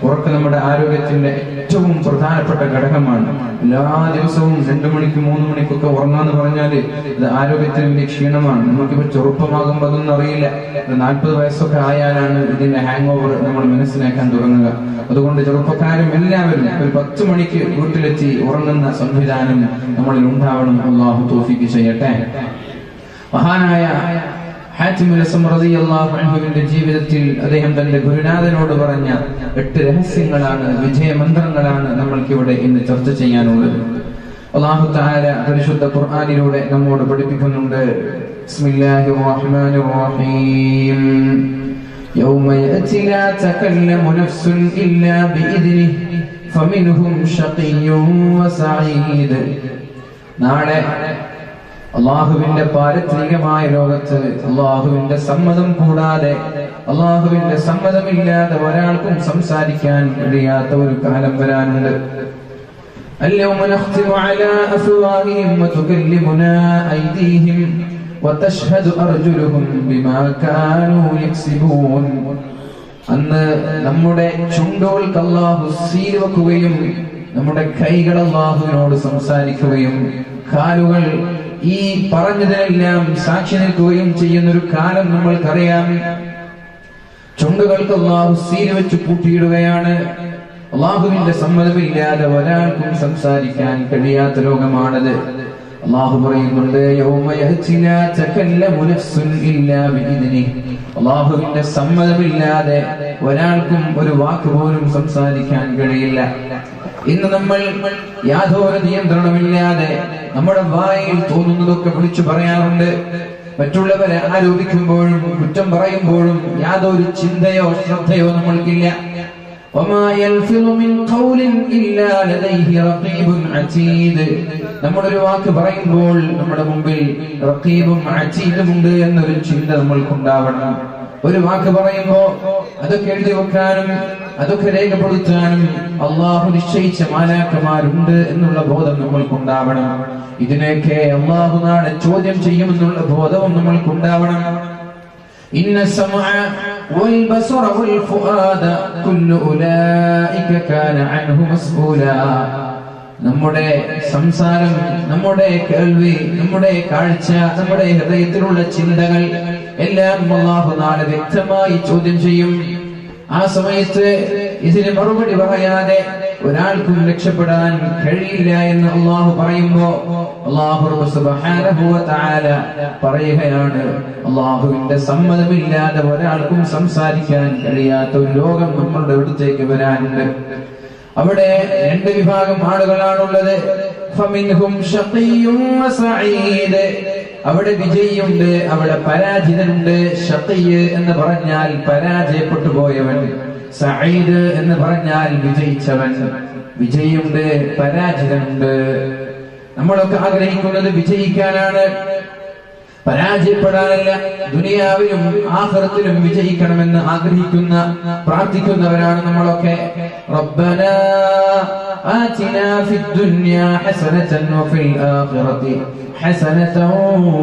ഉറക്കം നമ്മുടെ ആരോഗ്യത്തിന്റെ ഏറ്റവും പ്രധാനപ്പെട്ട ഘടകമാണ്. എല്ലാ ദിവസവും 2 മണിക്ക് 3 മണിക്കൊക്കെ ഉറങ്ങാന്ന് പറഞ്ഞാല് ഇത് ആരോഗ്യത്തിന് വലിയ ക്ഷീണമാണ്. നമുക്കിപ്പോ ചെറുപ്പമാകുമ്പോൾ അതൊന്നും അറിയില്ല. 40 വയസ്സൊക്കെ ആയാലാണ് ഇതിന്റെ ഹാങ് ഓവർ നമ്മൾ മനസ്സിലാക്കാൻ തുടങ്ങുക. അതുകൊണ്ട് ചെറുപ്പക്കാരും എല്ലാവരും ഒരു 10 മണിക്ക് വീട്ടിലെത്തി ഉറങ്ങുന്ന സംവിധാനം നമ്മളിൽ ഉണ്ടാവണം. അല്ലാഹു തൗഫീഖ് ചെയ്യട്ടെ. മഹാനായ ഹാത്തിമുൽ അസ്സം റളിയല്ലാഹു അൻഹുവിന്റെ ജീവിതത്തിൽ അദ്ദേഹം തന്റെ ഗുരുനാഥനോട് പറഞ്ഞ 8 രഹസ്യങ്ങളാണ്, വിജയമന്ത്രങ്ങളാണ് നമ്മൾക്കിവിടെ ഇന്ന് ചർച്ച ചെയ്യാനുള്ളത്. അല്ലാഹു തആല പരിശുദ്ധ ഖുർആനിലൂടെ നമ്മോട് പഠിപ്പിക്കുന്നുണ്ട്. ബിസ്മില്ലാഹിർ റഹ്മാനിർ റഹീം. യൗമ യഅതി ലാ തകല്ലമു നഫ്സുൻ ഇല്ലാ ബിഇദ്നിഹി ഫമിൻഹും ശഖിയ്യുൻ വസഈദ്. നാളെ അള്ളാഹുവിന്റെ പാരത്രികമായ ലോകത്ത് അള്ളാഹുവിന്റെ സമ്മതം കൂടാതെ, അള്ളാഹുവിന്റെ സമ്മതമില്ലാതെ ഒരാൾക്കും സംസാരിക്കാൻ കഴിയാത്ത ഒരു കാലം വരാനുണ്ട്. اليوم نختم على أفواههم وتكلمنا أيديهم وتشهد أرجلهم بما كانوا يكسبون. അന്ന് നമ്മുടെ ചുണ്ടുകൾക്ക് അള്ളാഹു സീൽ വെക്കുകയും നമ്മുടെ കൈകൾ അള്ളാഹുവിനോട് സംസാരിക്കുകയും കാലുകൾ ഈ പറഞ്ഞതിനെല്ലാം സാക്ഷി നിൽക്കുകയും ചെയ്യുന്നൊരു കാലം നമ്മൾക്കറിയാം. ചുണ്ടുകൾക്ക് അള്ളാഹു സീൽ വെച്ച് പൂട്ടിയിടുകയാണ്. അള്ളാഹുവിന്റെ സമ്മതമില്ലാതെ ഒരാൾക്കും സംസാരിക്കാൻ കഴിയാത്ത ലോകമാണത്. അള്ളാഹു പറയുന്നുണ്ട്, യൗമ യഅതി ലാ തകല്ലമു നഫ്സുൻ ഇല്ലാ ബിഇദ്നിഹി. അള്ളാഹുവിന്റെ സമ്മതമില്ലാതെ ഒരാൾക്കും ഒരു വാക്ക് പോലും സംസാരിക്കാൻ കഴിയില്ല. ഇന്ന് നമ്മൾ യാതൊരു നിയന്ത്രണമില്ലാതെ നമ്മുടെ വായിൽ തോന്നുന്നതൊക്കെ വിളിച്ചു പറയാറുണ്ട്. മറ്റുള്ളവരെ ആരോപിക്കുമ്പോഴും കുറ്റം പറയുമ്പോഴും യാതൊരു ചിന്തയോ ശ്രദ്ധയോ നമ്മൾക്കില്ല. നമ്മളൊരു വാക്ക് പറയുമ്പോൾ നമ്മുടെ മുമ്പിൽ റഖീബും അതീദും ഉണ്ട് എന്നൊരു ചിന്ത നമ്മൾക്കുണ്ടാവണം. ഒരു വാക്ക് പറയുമ്പോ അതൊക്കെ എഴുതി വെക്കാനും അതൊക്കെ രേഖപ്പെടുത്താനും അള്ളാഹു നിശ്ചയിച്ച മാലാഖമാരുണ്ട് എന്നുള്ള ബോധം നമ്മൾക്കുണ്ടാവണം. ഇതിനെയൊക്കെ അള്ളാഹു നാളെ ചോദ്യം ചെയ്യുമെന്നുള്ള ബോധവും നമ്മൾക്കുണ്ടാവണം. ഇന്ന സമഅ വൽ ബസറ വൽ ഫുആദ കുല്ലു ഉലൈക കാന അൻഹു മസ്ഊലാ. നമ്മുടെ സംസാരം, നമ്മുടെ കേൾവി, നമ്മുടെ കാഴ്ച, നമ്മുടെ ഹൃദയത്തിലുള്ള ചിന്തകൾ എല്ലാം അല്ലാഹു നാളെ വ്യക്തമായി ചോദ്യം ചെയ്യും. ആ സമയത്ത് ഇതിന് മറുപടി പറയാതെ ഒരാൾക്കും രക്ഷപ്പെടാൻ കഴിയില്ല എന്ന് അല്ലാഹു പറയുമ്പോ അല്ലാഹു സുബ്ഹാനഹു വ തആല പറയുകയാണ്, അല്ലാഹുവിന്റെ സമ്മതമില്ലാതെ ഒരാൾക്കും സംസാരിക്കാൻ കഴിയാത്ത ഒരു ലോകം നമ്മളുടെ അടുത്തേക്ക് വരാനുണ്ട്. അവിടെ 2 വിഭാഗം ആളുകളാണുള്ളത്. ഫമിൻഹും ശഖിയ്യുൻ വസഈദ്. അവിടെ വിജയിയുണ്ട്, അവിടെ പരാജിതനുണ്ട്. ശഖിയ് എന്ന് പറഞ്ഞാൽ പരാജയപ്പെട്ടു പോയവൻ, സഈദ് എന്ന് പറഞ്ഞാൽ വിജയിച്ചവൻ. വിജയിയുണ്ട്, പരാജിതനുണ്ട്. നമ്മളൊക്കെ ആഗ്രഹിക്കുന്നത് വിജയിക്കാനാണ്, പരാജയപ്പെടാനല്ല. ദുനിയാവിലും ആഖിറത്തിലും വിജയിക്കണമെന്ന് ആഗ്രഹിക്കുന്ന പ്രാർത്ഥിക്കുന്നവരാണ് നമ്മളൊക്കെ. റബ്ബനാ ആതിനാ ഫിദ്ദുനിയാ ഹസനതൻ വഫിൽ ആഖിറതി ഹസനതൻ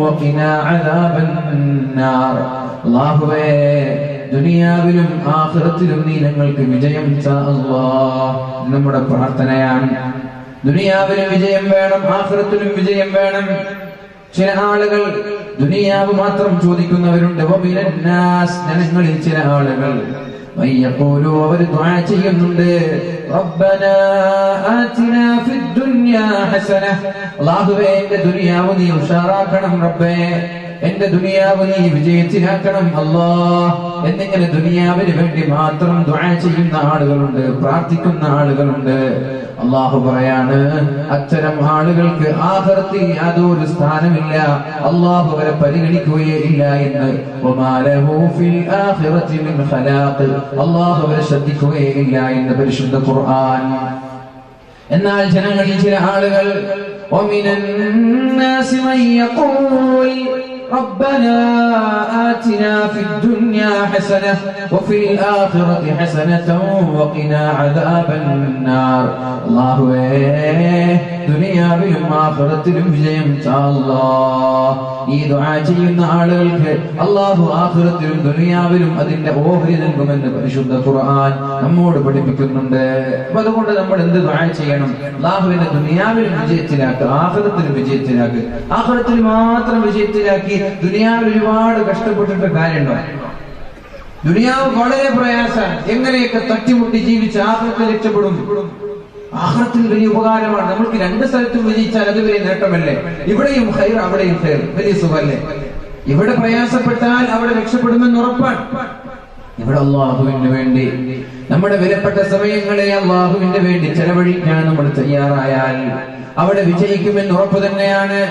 വഖിനാ അദാബന്നാർ. അല്ലാഹുവേ, ദുനിയാവിലും ആഖിറത്തിലും നീ ഞങ്ങൾക്ക് വിജയം താ അല്ലാഹ്. നമ്മുടെ പ്രാർത്ഥനയാണ്. ദുനിയാവിലും വിജയം വേണം, ആഖിറത്തിലും വിജയം വേണം. ചില ആളുകൾ ദുനിയാവ് മാത്രം ചോദിക്കുന്നവരുണ്ട്. ജനങ്ങളിൽ ചില ആളുകൾ അവർ ദുആ ചെയ്യുന്നുണ്ട്, റബ്ബനാ ആതിനാ ഫിദ്ദുനിയാ ഹസന. അല്ലാഹുവേ, എന്റെ ദുനിയാവ് നീ ഉഷാറാക്കണം റബ്ബേ, എന്റെ ദുനിയാവ് നീ വിജയത്തിലാക്കണം അല്ലാഹ് എന്നിങ്ങനെ ദുനിയാവിന് വേണ്ടി മാത്രം ദുആ ചെയ്യുന്ന ആളുകളുണ്ട്, പ്രാർത്ഥിക്കുന്ന ആളുകളുണ്ട്. അല്ലാഹു പറയാണ്, അത്തരം ആളുകൾക്ക് ആഖിറത്തിൽ യാതൊരു സ്ഥാനമില്ല, അല്ലാഹു അവരെ പരിഗണിക്കുകയേ ഇല്ല എന്ന്. വമാ ലഹു ഫിൽ ആഖിറതി മിൻ ഖലാഖ്. അല്ലാഹു അവരെ ശ്രദ്ധിക്കുകയേ ഇല്ല എന്ന് പരിശുദ്ധ ഖുർആൻ. എന്നാൽ ജനങ്ങളിൽ ചില ആളുകൾ വമിനൻ നാസി മൻ യഖൂൽ ربنا آتنا في الدنيا حسنة وفي الآخرة حسنة وقنا عذاب النار. അല്ലാഹുവേ ദുനിയാവിലും ആഖിറത്തിലും വിജയം താ അല്ലാഹ്. ഈ ദുആ ചെയ്യുന്ന ആളുകൾക്ക് അല്ലാഹു ആഖിറത്തിലും ദുനിയാവിലും അതിന്റെ ഓഹരി നൽകുമെന്ന് പരിശുദ്ധ ഖുർആൻ നമ്മോട് പഠിപ്പിക്കുന്നുണ്ട്. അപ്പോൾ അതുകൊണ്ട് നമ്മൾ എന്ത് ദുആ ചെയ്യണം? അല്ലാഹുവിനെ ദുനിയാവിലും വിജയത്തിലാക്കുക, ആഖിറത്തിലും വിജയത്തിലാക്കുക. ആഖിറത്തിൽ മാത്രം വിജയത്തിലാക്കി ദുനിയാവിൽ ഒരുപാട് കഷ്ടപ്പെട്ടിട്ട് കാര്യമുണ്ടോ? ദുനിയാവ് വളരെ പ്രയാസമാണ്. എങ്ങനെയൊക്കെ തട്ടിമുട്ടി ജീവിച്ച് ആഖിറത്തിൽ രക്ഷപ്പെടും. ആഖിറത്തിൽ വലിയ ഉപകാരമാണ്. നമ്മൾക്ക് രണ്ട് സ്ഥലത്തും വിജയിച്ചാൽ അത് വലിയ നേട്ടമല്ലേ? ഇവിടെയും ഖൈർ, അവിടെയും ഖൈർ, വലിയ സുഖമല്ലേ? ഇവിടെ പ്രയാസപ്പെട്ടാൽ അവിടെ രക്ഷപ്പെടുമെന്ന് ഉറപ്പാണ്. ഇവിടെ അല്ലാഹുവിന് വേണ്ടി നമ്മുടെ വിലപ്പെട്ട സമയങ്ങളെ അല്ലാഹുവിന് വേണ്ടി ചെലവഴിക്കാൻ നമ്മൾ തയ്യാറായാൽ അവിടെ വിജയിക്കുമെന്ന് ഉറപ്പ് തന്നെയാണ്.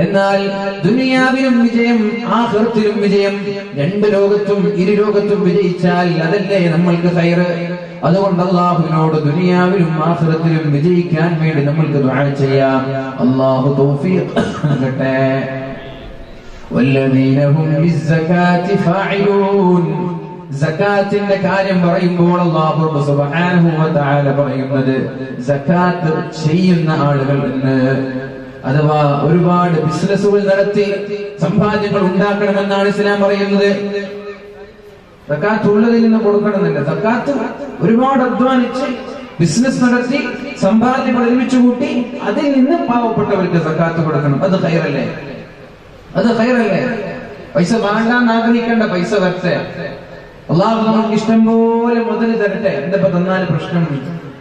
എന്നാൽ ദുനിയാവിലും വിജയം ആഖിറത്തിലും വിജയം, രണ്ട് ലോകത്തും ഇരു ലോകത്തും വിജയിച്ചാൽ അതല്ലേ നമ്മൾക്ക് ഖൈർ. അതുകൊണ്ട് അല്ലാഹുവിനോട് ദുനിയാവിലും ആഖിറത്തിലും വിജയിക്കാൻ വേണ്ടി നമ്മൾക്ക് ദുആ ചെയ്യാം. അല്ലാഹു തൗഫീഖ് നൽകട്ടെ. വല്ലദീന ഹും ബിസ്സകാത്തി ഫാഇലൂൻ. സകാത്തിന്റെ കാര്യം പറയുമ്പോൾ അല്ലാഹു സുബ്ഹാനഹു വ തആല പറയുന്നത് സകാത്ത് ചെയ്യുന്ന ആളുകൾ എന്ന്. അഥവാ ഒരുപാട് ബിസിനസ്സുകൾ നടത്തി സമ്പാദ്യങ്ങൾ ഉണ്ടാക്കണമെന്നാണ് ഇസ്ലാം പറയുന്നത്. സകാത്ത് ഉള്ളതിൽ നിന്ന് കൊടുക്കണമെന്നില്ല. സകാത്ത് ഒരുപാട് അധ്വാനിച്ച് ബിസിനസ് നടത്തി സമ്പാദ്യങ്ങൾ ഒരുമിച്ച് കൂട്ടി അതിൽ നിന്ന് പാവപ്പെട്ടവർക്ക് സകാത്ത് കൊടുക്കണം. അത് ഖൈറല്ലേ? അത് ഖൈറല്ലേ? പൈസ വേണ്ടാന്ന് ആഗ്രഹിക്കേണ്ട, പൈസ വരട്ടെ. അല്ലാഹു നമുക്ക് ഇഷ്ടം പോലെ മുതൽ തരട്ടെ. എന്തിപ്പോ തന്നാൽ പ്രശ്നം?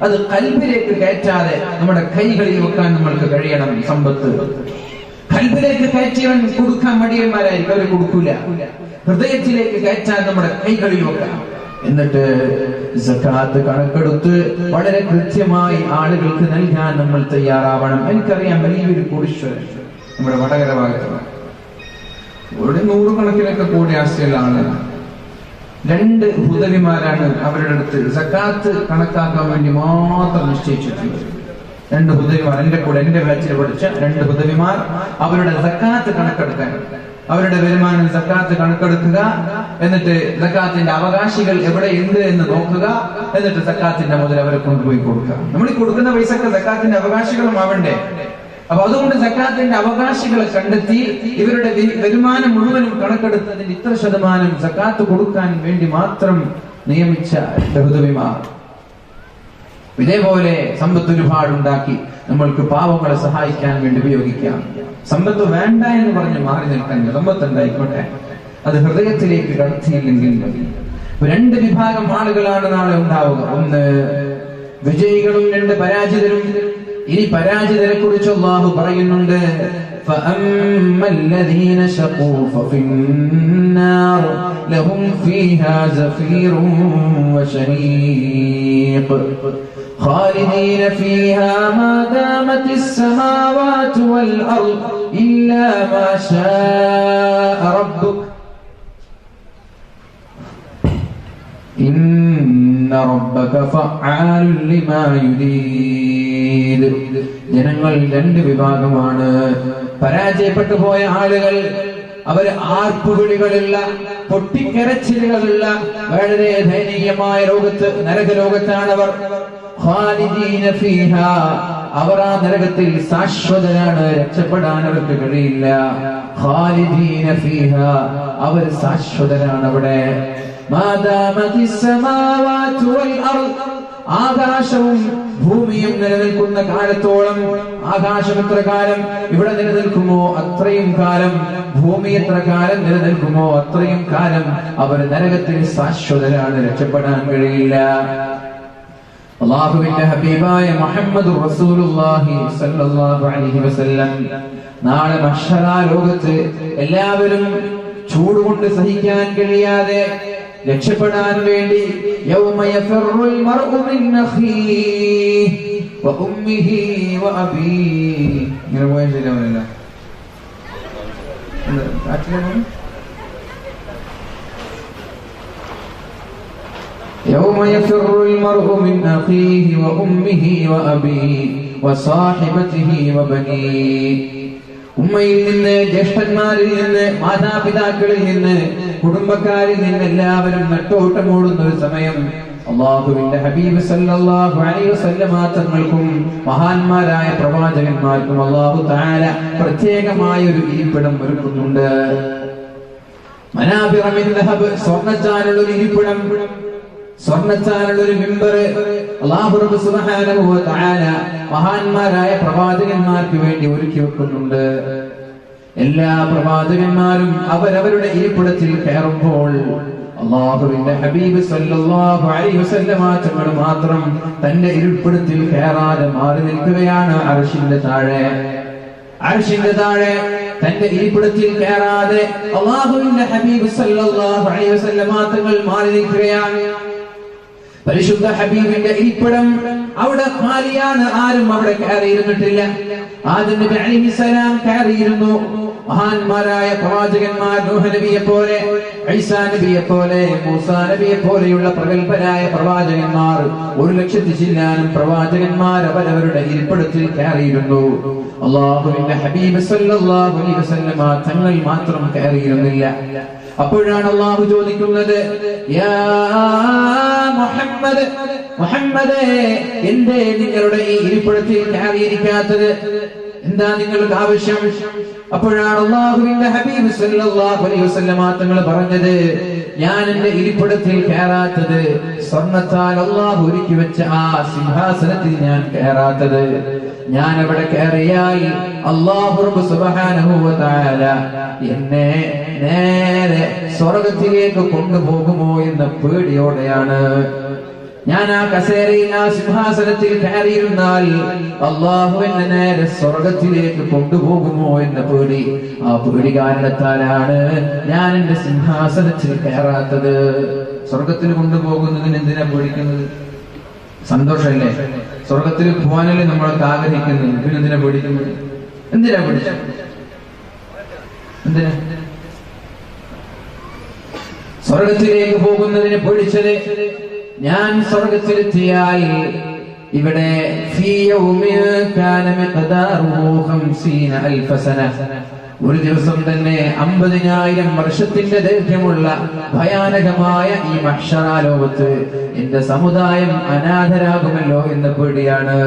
അത് ഖൽബിലേക്ക് കയറ്റാതെ നമ്മുടെ കൈകളിൽ വെക്കാൻ നമ്മൾക്ക് കഴിയണം. സമ്പത്ത് ഖൽബിലേക്ക് കയറ്റിയവൻ കൊടുക്കാൻ മടിയന്മാരായിരിക്കും, അവര് കൊടുക്കൂല. ഹൃദയത്തിലേക്ക് കയറ്റാൻ നമ്മുടെ കൈകളിൽ വെക്കാം. എന്നിട്ട് സകാത്ത് കണക്കെടുത്ത് വളരെ കൃത്യമായി ആളുകൾക്ക് നൽകാൻ നമ്മൾ തയ്യാറാവണം. എനിക്കറിയാം വലിയൊരു കോടീശ്വരൻ നമ്മുടെ വടകര ഭാഗത്താണ്. ഒരു 100 കണക്കിലൊക്കെ കോടി ആസ്തിയുള്ള ആളാണ്. 2 ഹുദവിമാരാണ് അവരുടെ അടുത്ത് സകാത്ത് കണക്കാക്കാൻ വേണ്ടി മാത്രം നിശ്ചയിച്ചിട്ടുള്ളത്. 2 ഹുദവിമാർ, എന്റെ കൂടെ എന്റെ ബാച്ചിൽ പഠിച്ച 2 ഹുദവിമാർ അവരുടെ സകാത്ത് കണക്കെടുക്കാൻ, അവരുടെ വരുമാനം സകാത്ത് കണക്കെടുക്കുക, എന്നിട്ട് സകാത്തിന്റെ അവകാശികൾ എവിടെയുണ്ട് എന്ന് നോക്കുക, എന്നിട്ട് സകാത്തിന്റെ മുതൽ അവരെ കൊണ്ടുപോയി കൊടുക്കുക. നമ്മൾ ഈ കൊടുക്കുന്ന പൈസക്ക് സകാത്തിന്റെ അവകാശികളും ആവണ്ടേ? അപ്പൊ അതുകൊണ്ട് സകാത്തിന്റെ അവകാശികളെ കണ്ടെത്തി ഇവരുടെ വരുമാനം മുഴുവനും കണക്കെടുത്തതിന് ഇത്ര ശതമാനം സകാത്ത് കൊടുക്കാൻ വേണ്ടി മാത്രം നിയമിച്ച ഹുദവിമാർ. ഇതേപോലെ സമ്പത്ത് ഒരുപാടുണ്ടാക്കി നമ്മൾക്ക് പാവങ്ങളെ സഹായിക്കാൻ വേണ്ടി ഉപയോഗിക്കാം. സമ്പത്ത് വേണ്ട എന്ന് പറഞ്ഞ് മാറി നിൽക്കാൻ, സമ്പത്ത് ഉണ്ടായിക്കോട്ടെ, അത് ഹൃദയത്തിലേക്ക് കടത്തിയില്ലെങ്കിൽ മതി. 2 വിഭാഗം ആളുകളാണ് നാളെ ഉണ്ടാവുക. ഒന്ന് വിജയികളും 2 പരാജിതരും. ഇനി പരാജിതരെ കുറിച്ച് അല്ലാഹു പറയുന്നുണ്ട്. فَأَمَّا الَّذِينَ شَقُوا فَفِي النَّارِ لَهُمْ فِيهَا زَفِيرٌ وَشَهِيقٌ خَالِدِينَ فِيهَا مَا دَامَتِ السَّمَاوَاتُ وَالْأَرْضُ إِلَّا مَا شَاءَ رَبُّكَ إِنَّ رَبَّكَ فَعَّالٌ لِمَا يُرِيدُ. ജനങ്ങൾ 2 വിഭാഗമാണ്. പരാജയപ്പെട്ടു പോയ ആളുകൾ, അവര് ആർപ്പുവിളികളുള്ള, പൊട്ടിക്കരച്ചിലുകളുള്ള, വളരെ ദയനീയമായ ലോകത്ത്, നരകലോകത്താണ് അവർ. ഖാലിദീന ഫീഹാ, അവർ ആ നരകത്തിൽ ശാശ്വതരാണ്, രക്ഷപ്പെടാൻ അവർക്ക് കഴിയില്ല. ഖാലിദീന ഫീഹാ, അവർ ശാശ്വതരാണ് അവിടെ. മാദാമതിസ് സമാവാതു വൽ അർദ്, ആകാശവും ഭൂമിയും നിലനിൽക്കുന്ന കാലത്തോളം, ആകാശം എത്ര കാലം ഇവിടെ നിലനിൽക്കുമോ അത്രയും കാലം, ഭൂമി എത്ര കാലം നിലനിൽക്കുമോ അത്രയും കാലം അവർ നരകത്തിൽ ശാശ്വതരാണ്, രക്ഷപ്പെടാൻ കഴിയില്ല. അല്ലാഹുവിന്റെ ഹബീബായ മുഹമ്മദുർ റസൂലുള്ളാഹി സ്വല്ലല്ലാഹു അലൈഹി വസല്ലം നാളെ മഹ്ശറ ലോകത്ത് എല്ലാവരും ചൂടുകൊണ്ട് സഹിക്കാൻ കഴിയാതെ രക്ഷപ്പെടാൻ വേണ്ടി യൗമ യഫറുൽ മർഉ മിൻ അഖീഹി വ ഉമ്മിഹി വ അബീഹി, ഇങ്ങനെ പോയാൽ ശരിയാവില്ല. യൗമ യഫറുൽ മർഉ മിൻ അഖീഹി വ ഉമ്മിഹി വ അബീഹി വ സാഹിബതിഹി വ ബനീഹി. ഉമ്മയിൽ നിന്ന്, ജ്യേഷ്ഠന്മാരിൽ നിന്ന്, മാതാപിതാക്കളിൽ നിന്ന്, കുടുംബക്കാരിൽ നിന്ന് എല്ലാവരും നെട്ടോട്ടമോടുന്ന ഒരു സമയം. അല്ലാഹുവിന്റെ ഹബീബ് സല്ലല്ലാഹു അലൈഹി വസല്ലമ തങ്ങൾക്കും മഹാന്മാരായ പ്രവാചകന്മാർക്കും അല്ലാഹു തആല പ്രത്യേകമായ ഒരു ഇരിപ്പിടം ഒരുക്കുന്നുണ്ട്. മനാബിറ മിൻ ദഹബ്, സ്വർണ്ണച്ചാലുള്ള ഒരു ഇരിപ്പിടം, സ്വർണ്ണച്ചാലുള്ള ഒരു മിമ്പർ അല്ലാഹു റബ്ബ് സുബ്ഹാനഹു വ തആല മഹാന്മാരായ പ്രവാചകന്മാർക്ക് വേണ്ടി ഒരുക്കി വെക്കുന്നുണ്ട്. എല്ലാ പ്രവാചകന്മാരും അവരവരുടെ ഇരിപ്പിടത്തിൽ കയറുമ്പോൾ അല്ലാഹുവിന്റെ ഹബീബ് സല്ലല്ലാഹു അലൈഹി വസല്ലമ തങ്ങൾ മാത്രം തന്റെ ഇരിപ്പിടത്തിൽ കയറാതെ മാറി നിൽക്കുകയാണ്. അർശിന്റെ താഴെ, അർശിന്റെ താഴെ തന്റെ ഇരിപ്പിടത്തിൽ കയറാതെ അല്ലാഹുവിന്റെ ഹബീബ് സല്ലല്ലാഹു അലൈഹി വസല്ലമ തങ്ങൾ മാറി നിൽക്കുകയാണ്. പരിശുദ്ധ ഹബീബിന്റെ ഇരിപ്പിടം അവിടെ ഖാലിയാണ്, ആരും അവിടെ കയറിയിരുന്നിട്ടില്ല. ആദം നബി അലൈഹിസ്സലാം കയറിയിരുന്നു. മഹാന്മാരായ പ്രവാചകന്മാർ നൂഹ് നബിയെ പോലെ, ഈസാ നബിയെ പോലെ, മൂസാ നബിയെ പോലെയുള്ള പ്രഗൽഭരായ പ്രവാചകന്മാർ 1,00,000 ചില്ലാനും പ്രവാചകന്മാർ അവരവരുടെ ഇരിപ്പിടത്തിൽ കയറിയിരുന്നു. അല്ലാഹുവിന്റെ ഹബീബ് സല്ലല്ലാഹു അലൈഹി വസല്ലമ തങ്ങൾ മാത്രം കയറിയിരുന്നില്ല. അപ്പോഴാണ് അല്ലാഹു ചോദിക്കുന്നത്, യാ മുഹമ്മദ്, മുഹമ്മദേ, എന്തേ നിങ്ങളുടെ ഈ ഇരിപ്പിടത്തിൽ കയറിയിരിക്കാത്തത്? എന്താ നിങ്ങൾക്ക് ആവശ്യം? അപ്പോഴാണ് അല്ലാഹുവിന്റെ ഹബീബ് സല്ലല്ലാഹു അലൈഹി വസല്ലമ തങ്ങൾ പറഞ്ഞത്, ഞാൻ എന്റെ ഇരിപ്പിടത്തിൽ കയറാത്തത് സ്വർണ്ണത്താൽ അല്ലാഹു ഒരുക്കി വെച്ച ആ സിംഹാസനത്തിൽ ഞാൻ കയറാത്തത്, ഞാൻ അവിടെ കയറിയാൽ അല്ലാഹു റബ്ബ് സുബ്ഹാനഹു വ തആല എന്നെ നേരെ സ്വർഗ്ഗത്തിലേക്ക് കൊണ്ടുപോകുമോ എന്ന പേടിയോടെയാണ്. ഞാൻ ആ കസേരയിൽ, ആ സിംഹാസനത്തിൽ കയറിയിരുന്നാൽ അല്ലാഹു എന്നെ നേരെ സ്വർഗ്ഗത്തിലേക്ക് കൊണ്ടുപോകുമോ എന്ന പേടി, ആ പേടി കാരണത്താലാണ് ഞാൻ എന്റെ സിംഹാസനത്തിൽ കയറാത്തത്. സ്വർഗ്ഗത്തിൽ കൊണ്ടുപോകുന്നതിന് എന്തിനാ പേടിക്കുന്നത്? സന്തോഷമല്ലേ? സ്വർഗ്ഗത്തിൽ പോകാനല്ലേ നമ്മളൊക്കെ ആഗ്രഹിക്കുന്നത്. പിന്നെന്തിനാ പേടിക്കുന്നത്? എന്തിനാ പേടിച്ചത്? എന്തിനാ സ്വർഗ്ഗത്തിലേക്ക് പോകുന്നതിന് പേടിച്ചത്? ഞാൻ സ്വർഗ്ഗത്തിലെത്തിയാൽ ഇവിടെ ഒരു ദിവസം തന്നെ 50,000 വർഷത്തിന്റെ ദൈർഘ്യമുള്ള ഭയാനകമായ ഈ മഹ്ശറാലോകത്ത് എന്റെ സമുദായം അനാഥരാകുമല്ലോ എന്ന പേടിയാണ്.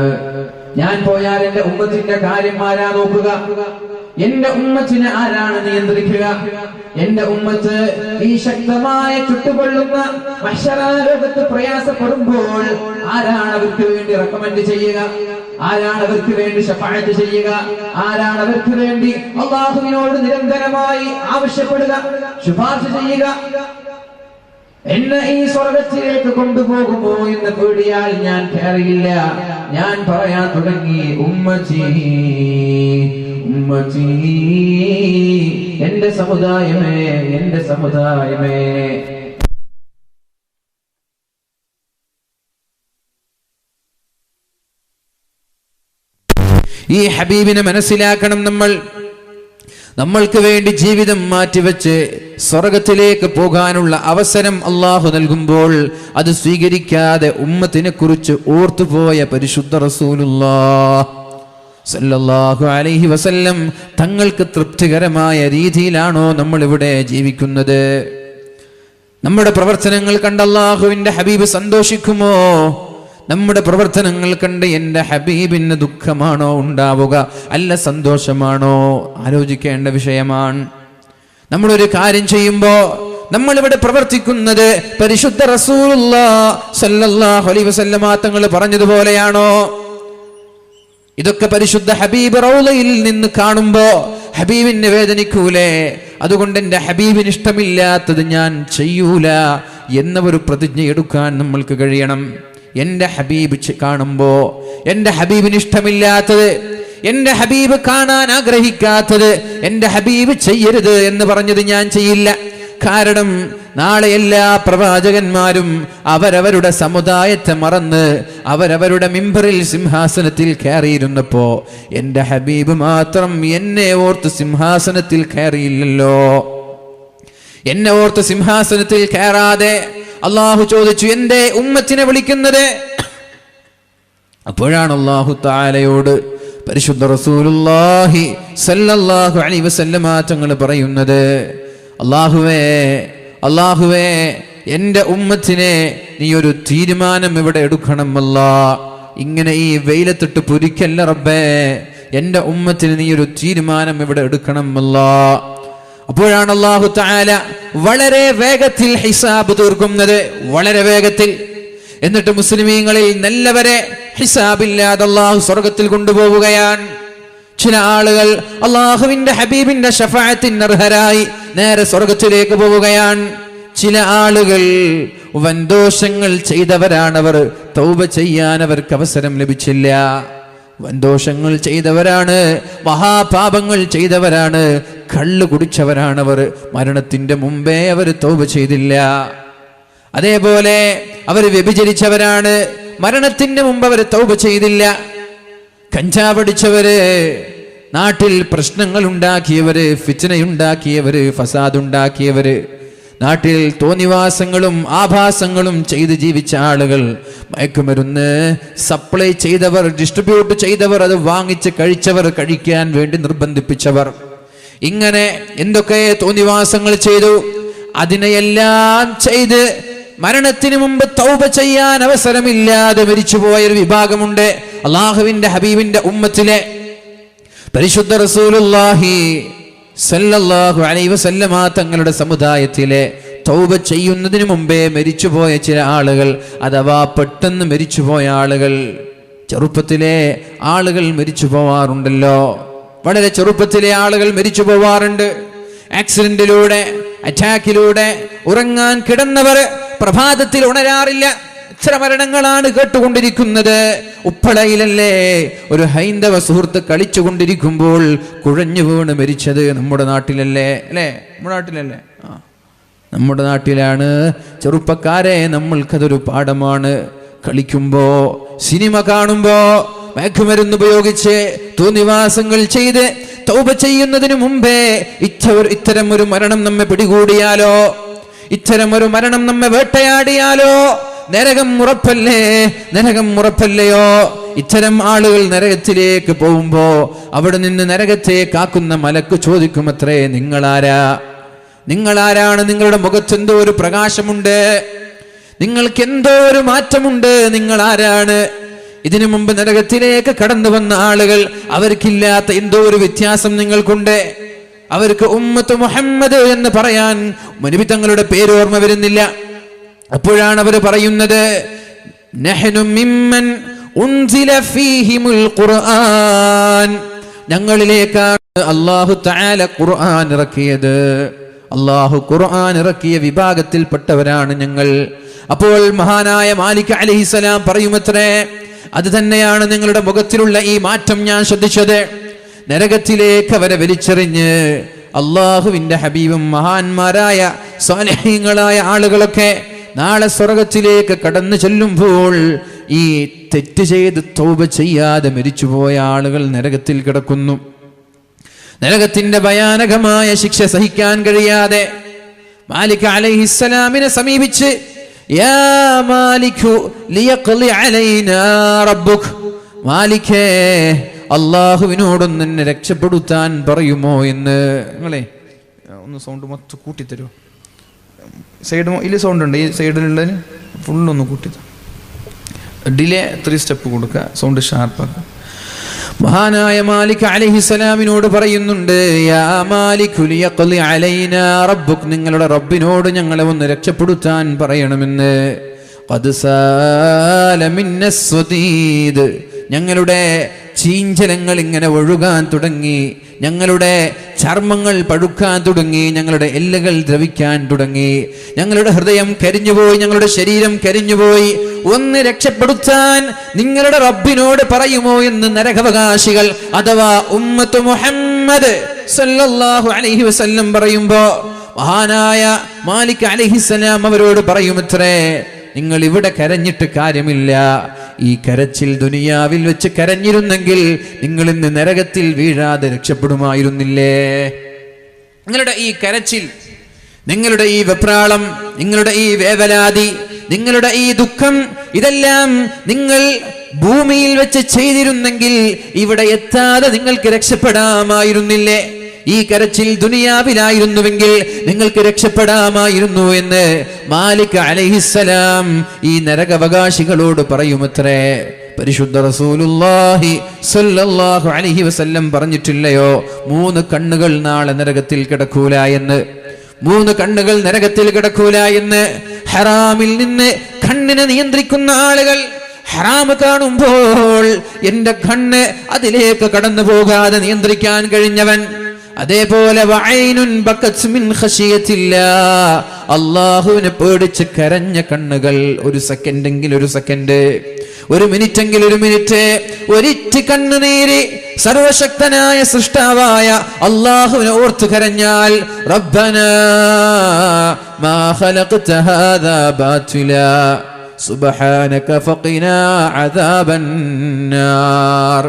ഞാൻ പോയാൽ എന്റെ ഉമ്മത്തിന്റെ കാര്യം ആരാ നോക്കുക? എന്റെ ഉമ്മത്തിനെ ആരാണ് നിയന്ത്രിക്കുക? എന്റെ ഉമ്മത്ത് ഈ ശക്തമായ ചുട്ടുകൊള്ളുന്ന മഹ്ശറാലോകത്ത് പ്രയാസപ്പെടുമ്പോൾ ആരാണ് അവർക്ക് വേണ്ടി റെക്കമെൻഡ് ചെയ്യുക? ആരാണ് അവർക്ക് വേണ്ടി ശഫാഅത്ത് ചെയ്യുക? ആരാണ് അവർക്ക് വേണ്ടി അല്ലാഹുവിനോട് നിരന്തരമായി ആവശ്യപ്പെടുക, ശുപാർശ ചെയ്യുക? എന്നെ ഈ സ്വർഗ്ഗത്തിലേക്ക് കൊണ്ടുപോകുമോ എന്ന് പേടിയാൽ ഞാൻ കയറിയില്ല. ഞാൻ പറയാൻ തുടങ്ങി, ഉമ്മച്ചി, ഉമ്മച്ചി, എന്റെ സമുദായമേ, എന്റെ സമുദായമേ. ഈ ഹബീബിനെ മനസ്സിലാക്കണം നമ്മൾ. നമ്മൾക്ക് വേണ്ടി ജീവിതം മാറ്റിവെച്ച് സ്വർഗത്തിലേക്ക് പോകാനുള്ള അവസരം അള്ളാഹു നൽകുമ്പോൾ അത് സ്വീകരിക്കാതെ ഉമ്മത്തിനെ കുറിച്ച് ഓർത്തുപോയ പരിശുദ്ധ റസൂലുള്ളാഹി സല്ലല്ലാഹു അലൈഹി വസല്ലം തങ്ങൾക്ക് തൃപ്തികരമായ രീതിയിലാണോ നമ്മൾ ഇവിടെ ജീവിക്കുന്നത്? നമ്മുടെ പ്രവർത്തനങ്ങൾ കണ്ട് അല്ലാഹുവിന്റെ ഹബീബ് സന്തോഷിക്കുമോ? നമ്മുടെ പ്രവർത്തനങ്ങൾ കണ്ട് എൻ്റെ ഹബീബിന് ദുഃഖമാണോ ഉണ്ടാവുക, അല്ല സന്തോഷമാണോ? ആലോചിക്കേണ്ട വിഷയമാണ്. നമ്മളൊരു കാര്യം ചെയ്യുമ്പോൾ നമ്മളിവിടെ പ്രവർത്തിക്കുന്നത് പരിശുദ്ധ റസൂലുള്ളാഹി സല്ലല്ലാഹു അലൈഹി വസല്ലമ തങ്ങൾ പറഞ്ഞതുപോലെയാണോ? ഇതൊക്കെ പരിശുദ്ധ ഹബീബ് റൗളയിൽ നിന്ന് കാണുമ്പോ ഹബീബിനെ വേദനിക്കൂലേ? അതുകൊണ്ട് എൻ്റെ ഹബീബിന് ഇഷ്ടമില്ലാത്തത് ഞാൻ ചെയ്യൂല എന്ന ഒരു പ്രതിജ്ഞ എടുക്കാൻ നമ്മൾക്ക് കഴിയണം. എൻ്റെ ഹബീബ് കാണുമ്പോ എൻ്റെ ഹബീബിന് ഇഷ്ടമില്ലാത്തത്, എൻ്റെ ഹബീബ് കാണാൻ ആഗ്രഹിക്കാത്തത് എൻ്റെ ഹബീബ് ചെയ്യരുത് എന്ന് പറഞ്ഞത് ഞാൻ ചെയ്യില്ല. കാരണം നാളെ എല്ലാ പ്രവാചകന്മാരും അവരവരുടെ സമുദായത്തെ മറന്ന് അവരവരുടെ മിമ്പറിൽ സിംഹാസനത്തിൽ കയറിയിരുന്നപ്പോ എൻ്റെ ഹബീബ് മാത്രം എന്നെ ഓർത്ത് സിംഹാസനത്തിൽ കയറിയില്ലല്ലോ. എന്നെ ഓർത്ത് സിംഹാസനത്തിൽ കയറാതെ അള്ളാഹു ചോദിച്ചു, എന്റെ ഉമ്മത്തിനെ വിളിക്കുന്നത്? അപ്പോഴാണ് അല്ലാഹു തആലയോട് പരിശുദ്ധ റസൂലുള്ളാഹി സല്ലല്ലാഹു അലൈഹി വസല്ലമ തങ്ങൾ പറയുന്നത്, അല്ലാഹുവേ, അല്ലാഹുവേ, എന്റെ ഉമ്മത്തിനെ നീ ഒരു തീരുമാനം ഇവിടെ എടുക്കണം അല്ലാ. ഇങ്ങനെ ഈ വെയിലത്തിട്ട് പൊരിക്കല്ല റബ്ബേ, എന്റെ ഉമ്മത്തിന് നീ ഒരു തീരുമാനം ഇവിടെ എടുക്കണം അല്ലാ. അപ്പോഴാണ് അല്ലാഹു തആല വളരെ വേഗത്തിൽ ഹിസാബ് തീർക്കുന്നത്, വളരെ വേഗത്തിൽ. എന്നിട്ട് മുസ്ലിമീങ്ങളിൽ നല്ലവരെ ഹിസാബില്ലാതെ അല്ലാഹു സ്വർഗത്തിൽ കൊണ്ടുപോവുകയാണ്. ചില ആളുകൾ അല്ലാഹുവിന്റെ ഹബീബിന്റെ ശഫാഅത്തിന് അർഹരായി നേരെ സ്വർഗത്തിലേക്ക് പോവുകയാണ്. ചില ആളുകൾ വൻദോഷങ്ങൾ ചെയ്തവരാണവർ, തൗബ ചെയ്യാൻ അവർക്ക് അവസരം ലഭിച്ചില്ല. വൻദോഷങ്ങൾ ചെയ്തവരാണ്, മഹാപാപങ്ങൾ ചെയ്തവരാണ്, കള്ളു കുടിച്ചവരാണവർ. മരണത്തിന്റെ മുമ്പേ അവർ തൗബ ചെയ്തില്ല. അതേപോലെ അവർ വ്യഭിചരിച്ചവരാണ്, മരണത്തിന്റെ മുമ്പ് അവർ തൗബ ചെയ്തില്ല. കഞ്ചാവടിച്ചവര്, നാട്ടിൽ പ്രശ്നങ്ങൾ ഉണ്ടാക്കിയവര്, ഫിത്നയുണ്ടാക്കിയവര്, ഫസാദുണ്ടാക്കിയവര്, നാട്ടിൽ തോന്നിവാസങ്ങളും ആഭാസങ്ങളും ചെയ്ത് ജീവിച്ച ആളുകൾ, മയക്കുമരുന്ന് സപ്ലൈ ചെയ്തവർ, ഡിസ്ട്രിബ്യൂട്ട് ചെയ്തവർ, അത് വാങ്ങിച്ച് കഴിച്ചവർ, കഴിക്കാൻ വേണ്ടി നിർബന്ധിപ്പിച്ചവർ, ഇങ്ങനെ എന്തൊക്കെ തോന്നിവാസങ്ങൾ ചെയ്തു. അതിനെയെല്ലാം ചെയ്ത് മരണത്തിന് മുമ്പ് തൗബ ചെയ്യാൻ അവസരമില്ലാതെ മരിച്ചുപോയൊരു വിഭാഗമുണ്ട് അല്ലാഹുവിന്റെ ഹബീബിന്റെ ഉമ്മത്തിലെ. പരിശുദ്ധ റസൂലുള്ളാഹി സല്ലല്ലാഹു അലൈഹി വസല്ലമ തങ്ങളുടെ സമുദായത്തിലെ തൗബ ചെയ്യുന്നതിന് മുമ്പേ മരിച്ചുപോയ ചില ആളുകൾ, അഥവാ പെട്ടെന്ന് മരിച്ചുപോയ ആളുകൾ, ചെറുപ്പത്തിലെ ആളുകൾ മരിച്ചു പോവാറുണ്ടല്ലോ. വളരെ ചെറുപ്പത്തിലെ ആളുകൾ മരിച്ചു പോവാറുണ്ട്. ആക്സിഡന്റിലൂടെ, അറ്റാക്കിലൂടെ. ഉറങ്ങാൻ കിടന്നവർ പ്രഭാതത്തിൽ ഉണരാറില്ല. എത്ര മരണങ്ങളാണ് കേട്ടുകൊണ്ടിരിക്കുന്നത്. ഉപ്പളയിലല്ലേ ഒരു ഹൈന്ദവ സുഹൃത്ത് കളിച്ചുകൊണ്ടിരിക്കുമ്പോൾ കുഴഞ്ഞു വീണ് മരിച്ചത് നമ്മുടെ നാട്ടിലല്ലേ? അല്ലേ? നമ്മുടെ നാട്ടിലല്ലേ? നമ്മുടെ നാട്ടിലാണ്. ചെറുപ്പക്കാരെ, നമ്മൾക്കതൊരു പാഠമാണ്. കളിക്കുമ്പോ, സിനിമ കാണുമ്പോ, മയക്കുമരുന്ന് ഉപയോഗിച്ച് തോന്നിവാസങ്ങൾ ചെയ്ത് തൗബ ചെയ്യുന്നതിന് മുമ്പേ ഇത്തരം ഒരു മരണം നമ്മെ പിടികൂടിയാലോ, ഇത്തരം ഒരു മരണം നമ്മെ വേട്ടയാടിയാലോ നരകം ഉറപ്പല്ലേ? നരകം ഉറപ്പല്ലയോ? ഇത്തരം ആളുകൾ നരകത്തിലേക്ക് പോകുമ്പോ അവിടെ നിന്ന് നരകത്തെ കാക്കുന്ന മലക്ക് ചോദിക്കുമത്രേ, നിങ്ങളാരാ? നിങ്ങളാരാണ്? നിങ്ങളുടെ മുഖത്ത് എന്തോ ഒരു പ്രകാശമുണ്ട്, നിങ്ങൾക്ക് എന്തോ ഒരു മാറ്റമുണ്ട്, നിങ്ങളാരാണ്? ഇതിനു മുമ്പ് നരകത്തിലേക്ക് കടന്നു വന്ന ആളുകൾ, അവർക്കില്ലാത്ത എന്തോ ഒരു വ്യത്യാസം നിങ്ങൾക്കുണ്ട്. അവർക്ക് ഉമ്മത്ത് മുഹമ്മദ് എന്ന് പറയാൻ നബി തങ്ങളുടെ പേര് ഓർമ്മ വരുന്നില്ല. അപ്പോഴാണ് അവർ പറയുന്നത്, നഹ്നു മിമ്മൻ ഉൻസില ഫീഹിമുൽ ഖുർആൻ, ഞങ്ങളിലേക്കാണ് അല്ലാഹു തആല ഖുർആൻ ഇറക്കിയത്. അല്ലാഹു ഖുർആൻ ഇറക്കിയ വിഭാഗത്തിൽപ്പെട്ടവരാണ് ഞങ്ങൾ. അപ്പോൾ മഹാനായ മാലിക് അലൈഹിസ്സലാം പറയുമത്രേ, അത് തന്നെയാണ് നിങ്ങളുടെ മുഖത്തിലുള്ള ഈ മാറ്റം ഞാൻ ശ്രദ്ധിച്ചത്. നരകത്തിലേക്ക് അവരെ വലിച്ചെറിഞ്ഞ് അല്ലാഹുവിന്റെ ഹബീബും മഹാന്മാരായ സാലിഹീങ്ങളായ ആളുകളൊക്കെ നാളെ സ്വർഗത്തിലേക്ക് കടന്നു ചെല്ലുമ്പോൾ ഈ തെറ്റ് ചെയ്ത് തൗബ ചെയ്യാതെ മരിച്ചുപോയ ആളുകൾ നരകത്തിൽ കിടക്കുന്നു. നരകത്തിന്റെ ഭയാനകമായ ശിക്ഷ സഹിക്കാൻ കഴിയാതെ മാലിക് അലൈഹിസ്സലാമിനെ സമീപിച്ച്, യാ മാലികു ലിയഖ്ലി അലൈനാ റബ്ബുക്, മാലിക്കേ, അള്ളാഹുവിനോടൊന്ന് എന്നെ രക്ഷപ്പെടുത്താൻ പറയുമോ എന്ന്. നിങ്ങളെ ഒന്ന് സൗണ്ട് മൊത്തം കൂട്ടിത്തരുമോ? സൈഡ് ഇതിൽ സൗണ്ട് ഉണ്ട്, ഈ സൈഡിലുള്ളതിന് ഫുള്ളൊന്ന് കൂട്ടിത്തരും. ഡിലേ 3 സ്റ്റെപ്പ് കൊടുക്കുക, സൗണ്ട് ഷാർപ്പാക്കുക. മഹാനായ മാലിക് അലൈഹിസ്സലാമിനോട് പറയുന്നുണ്ട്, യാ മാലികു ലിയഖ്ലി അലൈനാ റബ്ബുക്, നിങ്ങളുടെ റബ്ബിനോട് ഞങ്ങളെ ഒന്ന് രക്ഷപ്പെടുത്താൻ പറയണമെന്ന്. ഖദ് സാല മിന്നസ് സ്വദീദ്, ഞങ്ങളുടെ ചീഞ്ചലങ്ങൾ ഇങ്ങനെ ഒഴുകാൻ തുടങ്ങി, ഞങ്ങളുടെ ചർമ്മങ്ങൾ പഴുക്കാൻ തുടങ്ങി, ഞങ്ങളുടെ എല്ലുകൾ ദ്രവിക്കാൻ തുടങ്ങി, ഞങ്ങളുടെ ഹൃദയം കരിഞ്ഞുപോയി, ഞങ്ങളുടെ ശരീരം കരിഞ്ഞുപോയി, ഒന്ന് രക്ഷപ്പെടുത്താൻ നിങ്ങളുടെ റബ്ബിനോട് പറയുമോ എന്ന് നരകാവകാശികൾ അഥവാ ഉമ്മത്ത് മുഹമ്മദ് സല്ലല്ലാഹു അലൈഹി വസല്ലം പറയുമ്പോ മഹാനായ മാലിക് അലൈഹിസ്സലാം അവരോട് പറയുമത്രേ, നിങ്ങൾ ഇവിടെ കരഞ്ഞിട്ട് കാര്യമില്ല. ഈ കരച്ചിൽ ദുനിയാവിൽ വെച്ച് കരഞ്ഞിരുന്നെങ്കിൽ നിങ്ങൾ ഇന്ന് നരകത്തിൽ വീഴാതെ രക്ഷപ്പെടുമായിരുന്നില്ലേ? നിങ്ങളുടെ ഈ കരച്ചിൽ, നിങ്ങളുടെ ഈ വെപ്രാളം, നിങ്ങളുടെ ഈ വേവലാതി, നിങ്ങളുടെ ഈ ദുഃഖം, ഇതെല്ലാം നിങ്ങൾ ഭൂമിയിൽ വെച്ച് ചെയ്തിരുന്നെങ്കിൽ ഇവിടെ എത്താതെ നിങ്ങൾക്ക് രക്ഷപ്പെടാമായിരുന്നില്ലേ? ഈ കരച്ചിൽ ദുനിയാവിലായിരുന്നുവെങ്കിൽ നിങ്ങൾക്ക് രക്ഷപ്പെടാമായിരുന്നു എന്ന് മാലിക് അലൈഹിസ്സലാം ഈ നരകാവകാശികളോട് പറയുമത്രേ. പരിശുദ്ധ റസൂലുള്ളാഹി സ്വല്ലല്ലാഹു അലൈഹി വസല്ലം പറഞ്ഞിട്ടില്ലയോ, 3 കണ്ണുകൾ നാളെ നരകത്തിൽ കിടക്കൂല എന്ന്. 3 കണ്ണുകൾ നരകത്തിൽ കിടക്കൂല എന്ന്. ഹറാമിൽ നിന്ന് കണ്ണിനെ നിയന്ത്രിക്കുന്ന ആളുകൾ, ഹറാമ് കാണുമ്പോൾ എന്റെ കണ്ണ് അതിലേക്ക് കടന്നു പോകാതെ നിയന്ത്രിക്കാൻ കഴിഞ്ഞവൻ. അതേപോലെ വഅൈനുൻ ബക്കത് മിൻ ഖശിയത്തില്ലാഹ്, അല്ലാഹുവിനെ പേടിച്ച് കരഞ്ഞ കണ്ണുകൾ. ഒരു സെക്കൻഡെങ്കിൽ ഒരു സെക്കൻഡ്, ഒരു മിനിറ്റെങ്കിൽ ഒരു മിനിറ്റ്, ഒരിറ്റ് കണ്ണുനീര് സർവശക്തനായ സൃഷ്ടാവായ അല്ലാഹുവിനെ ഓർത്ത് കരഞ്ഞാൽ റബ്ബനാ മാ ഖലഖത ഹാദാ ബാതിലാ സുബ്ഹാനക ഫഖിനാ അദാബൻ നാർ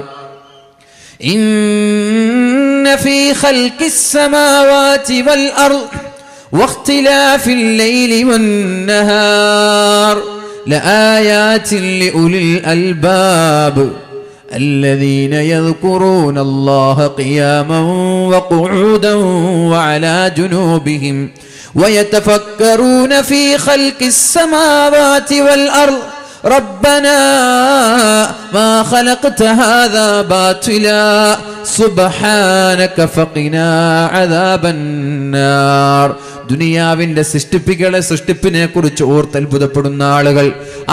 ഇന്ന ഫീ ഖൽഖിസ് സമാവാതി വൽ അർദ് വഖ്തിലാഫിൽ ലൈലി വൻ നഹാർ لآيات لأولي الألباب الذين يذكرون الله قياما وقعودا وعلى جنوبهم ويتفكرون في خلق السماوات والأرض ربنا ما خلقت هذا باطلا سبحانك فقنا عذاب النار. ദുനിയാവിന്റെ സൃഷ്ടിപ്പിനെ കുറിച്ച് ഓർത്തത്ഭുതപ്പെടുന്ന ആളുകൾ,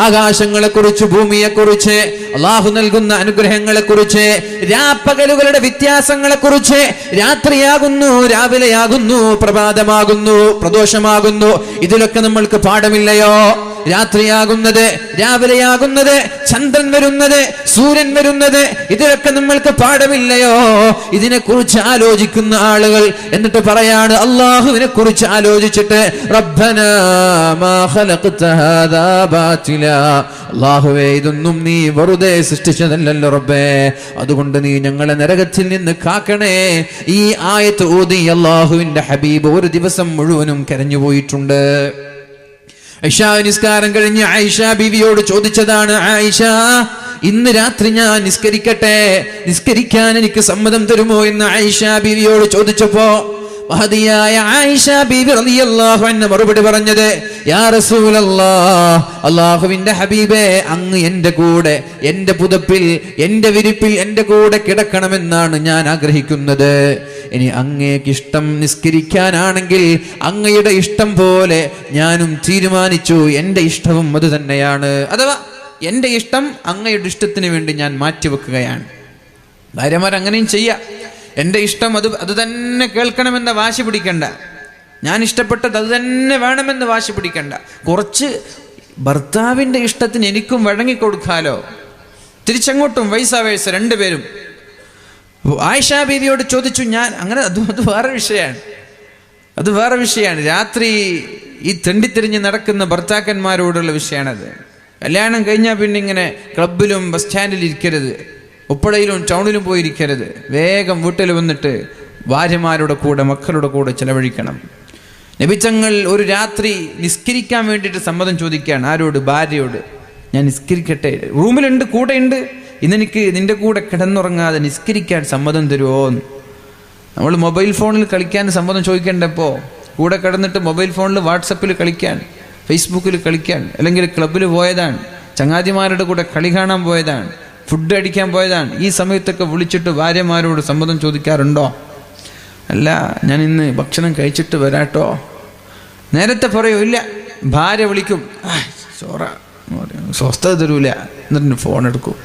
ആകാശങ്ങളെ കുറിച്ച്, ഭൂമിയെ കുറിച്ച്, അള്ളാഹു നൽകുന്ന അനുഗ്രഹങ്ങളെ കുറിച്ച്, രാപ്പകലുകളുടെ വ്യത്യാസങ്ങളെ കുറിച്ച്, രാത്രിയാകുന്നു, രാവിലെയാകുന്നു, പ്രഭാതമാകുന്നു, പ്രദോഷമാകുന്നു, ഇതിലൊക്കെ നമ്മൾക്ക് പാഠമില്ലയോ? രാത്രിയാകുന്നത്, രാവിലെയാകുന്നത്, ചന്ദ്രൻ വരുന്നത്, സൂര്യൻ വരുന്നത്, ഇതിലൊക്കെ നമ്മൾക്ക് പാഠമില്ലയോ? ഇതിനെക്കുറിച്ച് ആലോചിക്കുന്ന ആളുകൾ എന്നിട്ട് പറയാണ്, അള്ളാഹുവിനെ കുറിച്ച് ആലോചിച്ചിട്ട് റബ്ബനാ മാ ഖലഖത ഹാദാ ബാതിലാ, അല്ലാഹുവേ ഇതൊന്നും നീ വെറുതെ സൃഷ്ടിച്ചതല്ലല്ലോ റബ്ബേ, അതുകൊണ്ട് നീ ഞങ്ങളെ നരകത്തിൽ നിന്ന് കാക്കണേ. ഈ ആയത്ത് ഓതി അല്ലാഹുവിന്റെ ഹബീബ് ഒരു ദിവസം മുഴുവനും കരഞ്ഞുപോയിട്ടുണ്ട്. ഇശാ നിസ്കാരം കഴിഞ്ഞ് ആയിഷ ബീവിയോട് ചോദിച്ചതാണ്, ആയിഷ ഇന്ന് രാത്രി ഞാൻ നിസ്കരിക്കട്ടെ, നിസ്കരിക്കാൻ എനിക്ക് സമ്മതം തരുമോ എന്ന് ആയിഷ ബീവിയോട് ചോദിച്ചപ്പോ മഹദിയായ ആയിഷ ബീവി റളിയല്ലാഹു അൻഹ മറുപടി പറഞ്ഞത്, യാ റസൂലല്ലാഹ്, അല്ലാഹുവിന്റെ ഹബീബേ, അങ്ങ് എന്റെ കൂടെ, എന്റെ പുതപ്പിൽ, എന്റെ വിരിപ്പിൽ എന്റെ കൂടെ കിടക്കണമെന്നാണ് ഞാൻ ആഗ്രഹിക്കുന്നത്. ഇനി അങ്ങേക്ക് ഇഷ്ടം നിസ്കരിക്കാനാണെങ്കിൽ അങ്ങയുടെ ഇഷ്ടം പോലെ ഞാനും തീരുമാനിച്ചു, എന്റെ ഇഷ്ടവും അത് തന്നെയാണ്. അഥവാ എന്റെ ഇഷ്ടം അങ്ങയുടെ ഇഷ്ടത്തിന് വേണ്ടി ഞാൻ മാറ്റിവെക്കുകയാണ്. ഭാര്യമാർ അങ്ങനെയും ചെയ്യാം. എൻ്റെ ഇഷ്ടം അത് തന്നെ കേൾക്കണമെന്ന് വാശി പിടിക്കണ്ട, ഞാൻ ഇഷ്ടപ്പെട്ടത് അത് തന്നെ വേണമെന്ന് വാശി പിടിക്കണ്ട. കുറച്ച് ഭർത്താവിൻ്റെ ഇഷ്ടത്തിന് എനിക്കും വഴങ്ങിക്കൊടുക്കാലോ, തിരിച്ചങ്ങോട്ടും വൈസാവേഴ്സ രണ്ടുപേരും. ആയിഷ ബീവിയോട് ചോദിച്ചു ഞാൻ, അങ്ങനെ അത് വേറെ വിഷയമാണ്, അത് വേറെ വിഷയമാണ്. രാത്രി ഈ തെണ്ടിത്തിരിഞ്ഞ് നടക്കുന്ന ഭർത്താക്കന്മാരോടുള്ള വിഷയമാണത്. കല്യാണം കഴിഞ്ഞാൽ പിന്നെ ഇങ്ങനെ ക്ലബിലും ബസ് സ്റ്റാൻഡിൽ ഇരിക്കരുത്, ഉപ്പളയിലും ടൗണിലും പോയിരിക്കരുത്. വേഗം വീട്ടിൽ വന്നിട്ട് ഭാര്യമാരുടെ കൂടെ, മക്കളുടെ കൂടെ ചെലവഴിക്കണം. നബിതങ്ങൾ ഒരു രാത്രി നിസ്കരിക്കാൻ വേണ്ടിയിട്ട് സമ്മതം ചോദിക്കുകയാണ്. ആരോട്? ഭാര്യയോട്. ഞാൻ നിസ്കരിക്കട്ടെ, റൂമിലുണ്ട്, കൂടെ ഉണ്ട്, ഇന്നെനിക്ക് നിന്റെ കൂടെ കിടന്നുറങ്ങാതെ നിസ്കരിക്കാൻ സമ്മതം തരുമോ? നമ്മൾ മൊബൈൽ ഫോണിൽ കളിക്കാൻ സമ്മതം ചോദിക്കേണ്ടപ്പോൾ കൂടെ കിടന്നിട്ട് മൊബൈൽ ഫോണിൽ വാട്സപ്പിൽ കളിക്കാൻ, ഫേസ്ബുക്കിൽ കളിക്കാൻ, അല്ലെങ്കിൽ ക്ലബിൽ പോയതാണ്, ചങ്ങാതിമാരുടെ കൂടെ കളി കാണാൻ പോയതാണ്, ഫുഡ് അടിക്കാൻ പോയതാണ്. ഈ സമയത്തൊക്കെ വിളിച്ചിട്ട് ഭാര്യമാരോട് സമ്മതം ചോദിക്കാറുണ്ടോ? അല്ല, ഞാൻ ഇന്ന് ഭക്ഷണം കഴിച്ചിട്ട് വരാട്ടോ. നേരത്തെ പറയൂ, ഇല്ല. ഭാര്യ വിളിക്കും, ചോറ സ്വസ്ഥത തരൂല, എന്നിട്ട് ഫോൺ എടുക്കും,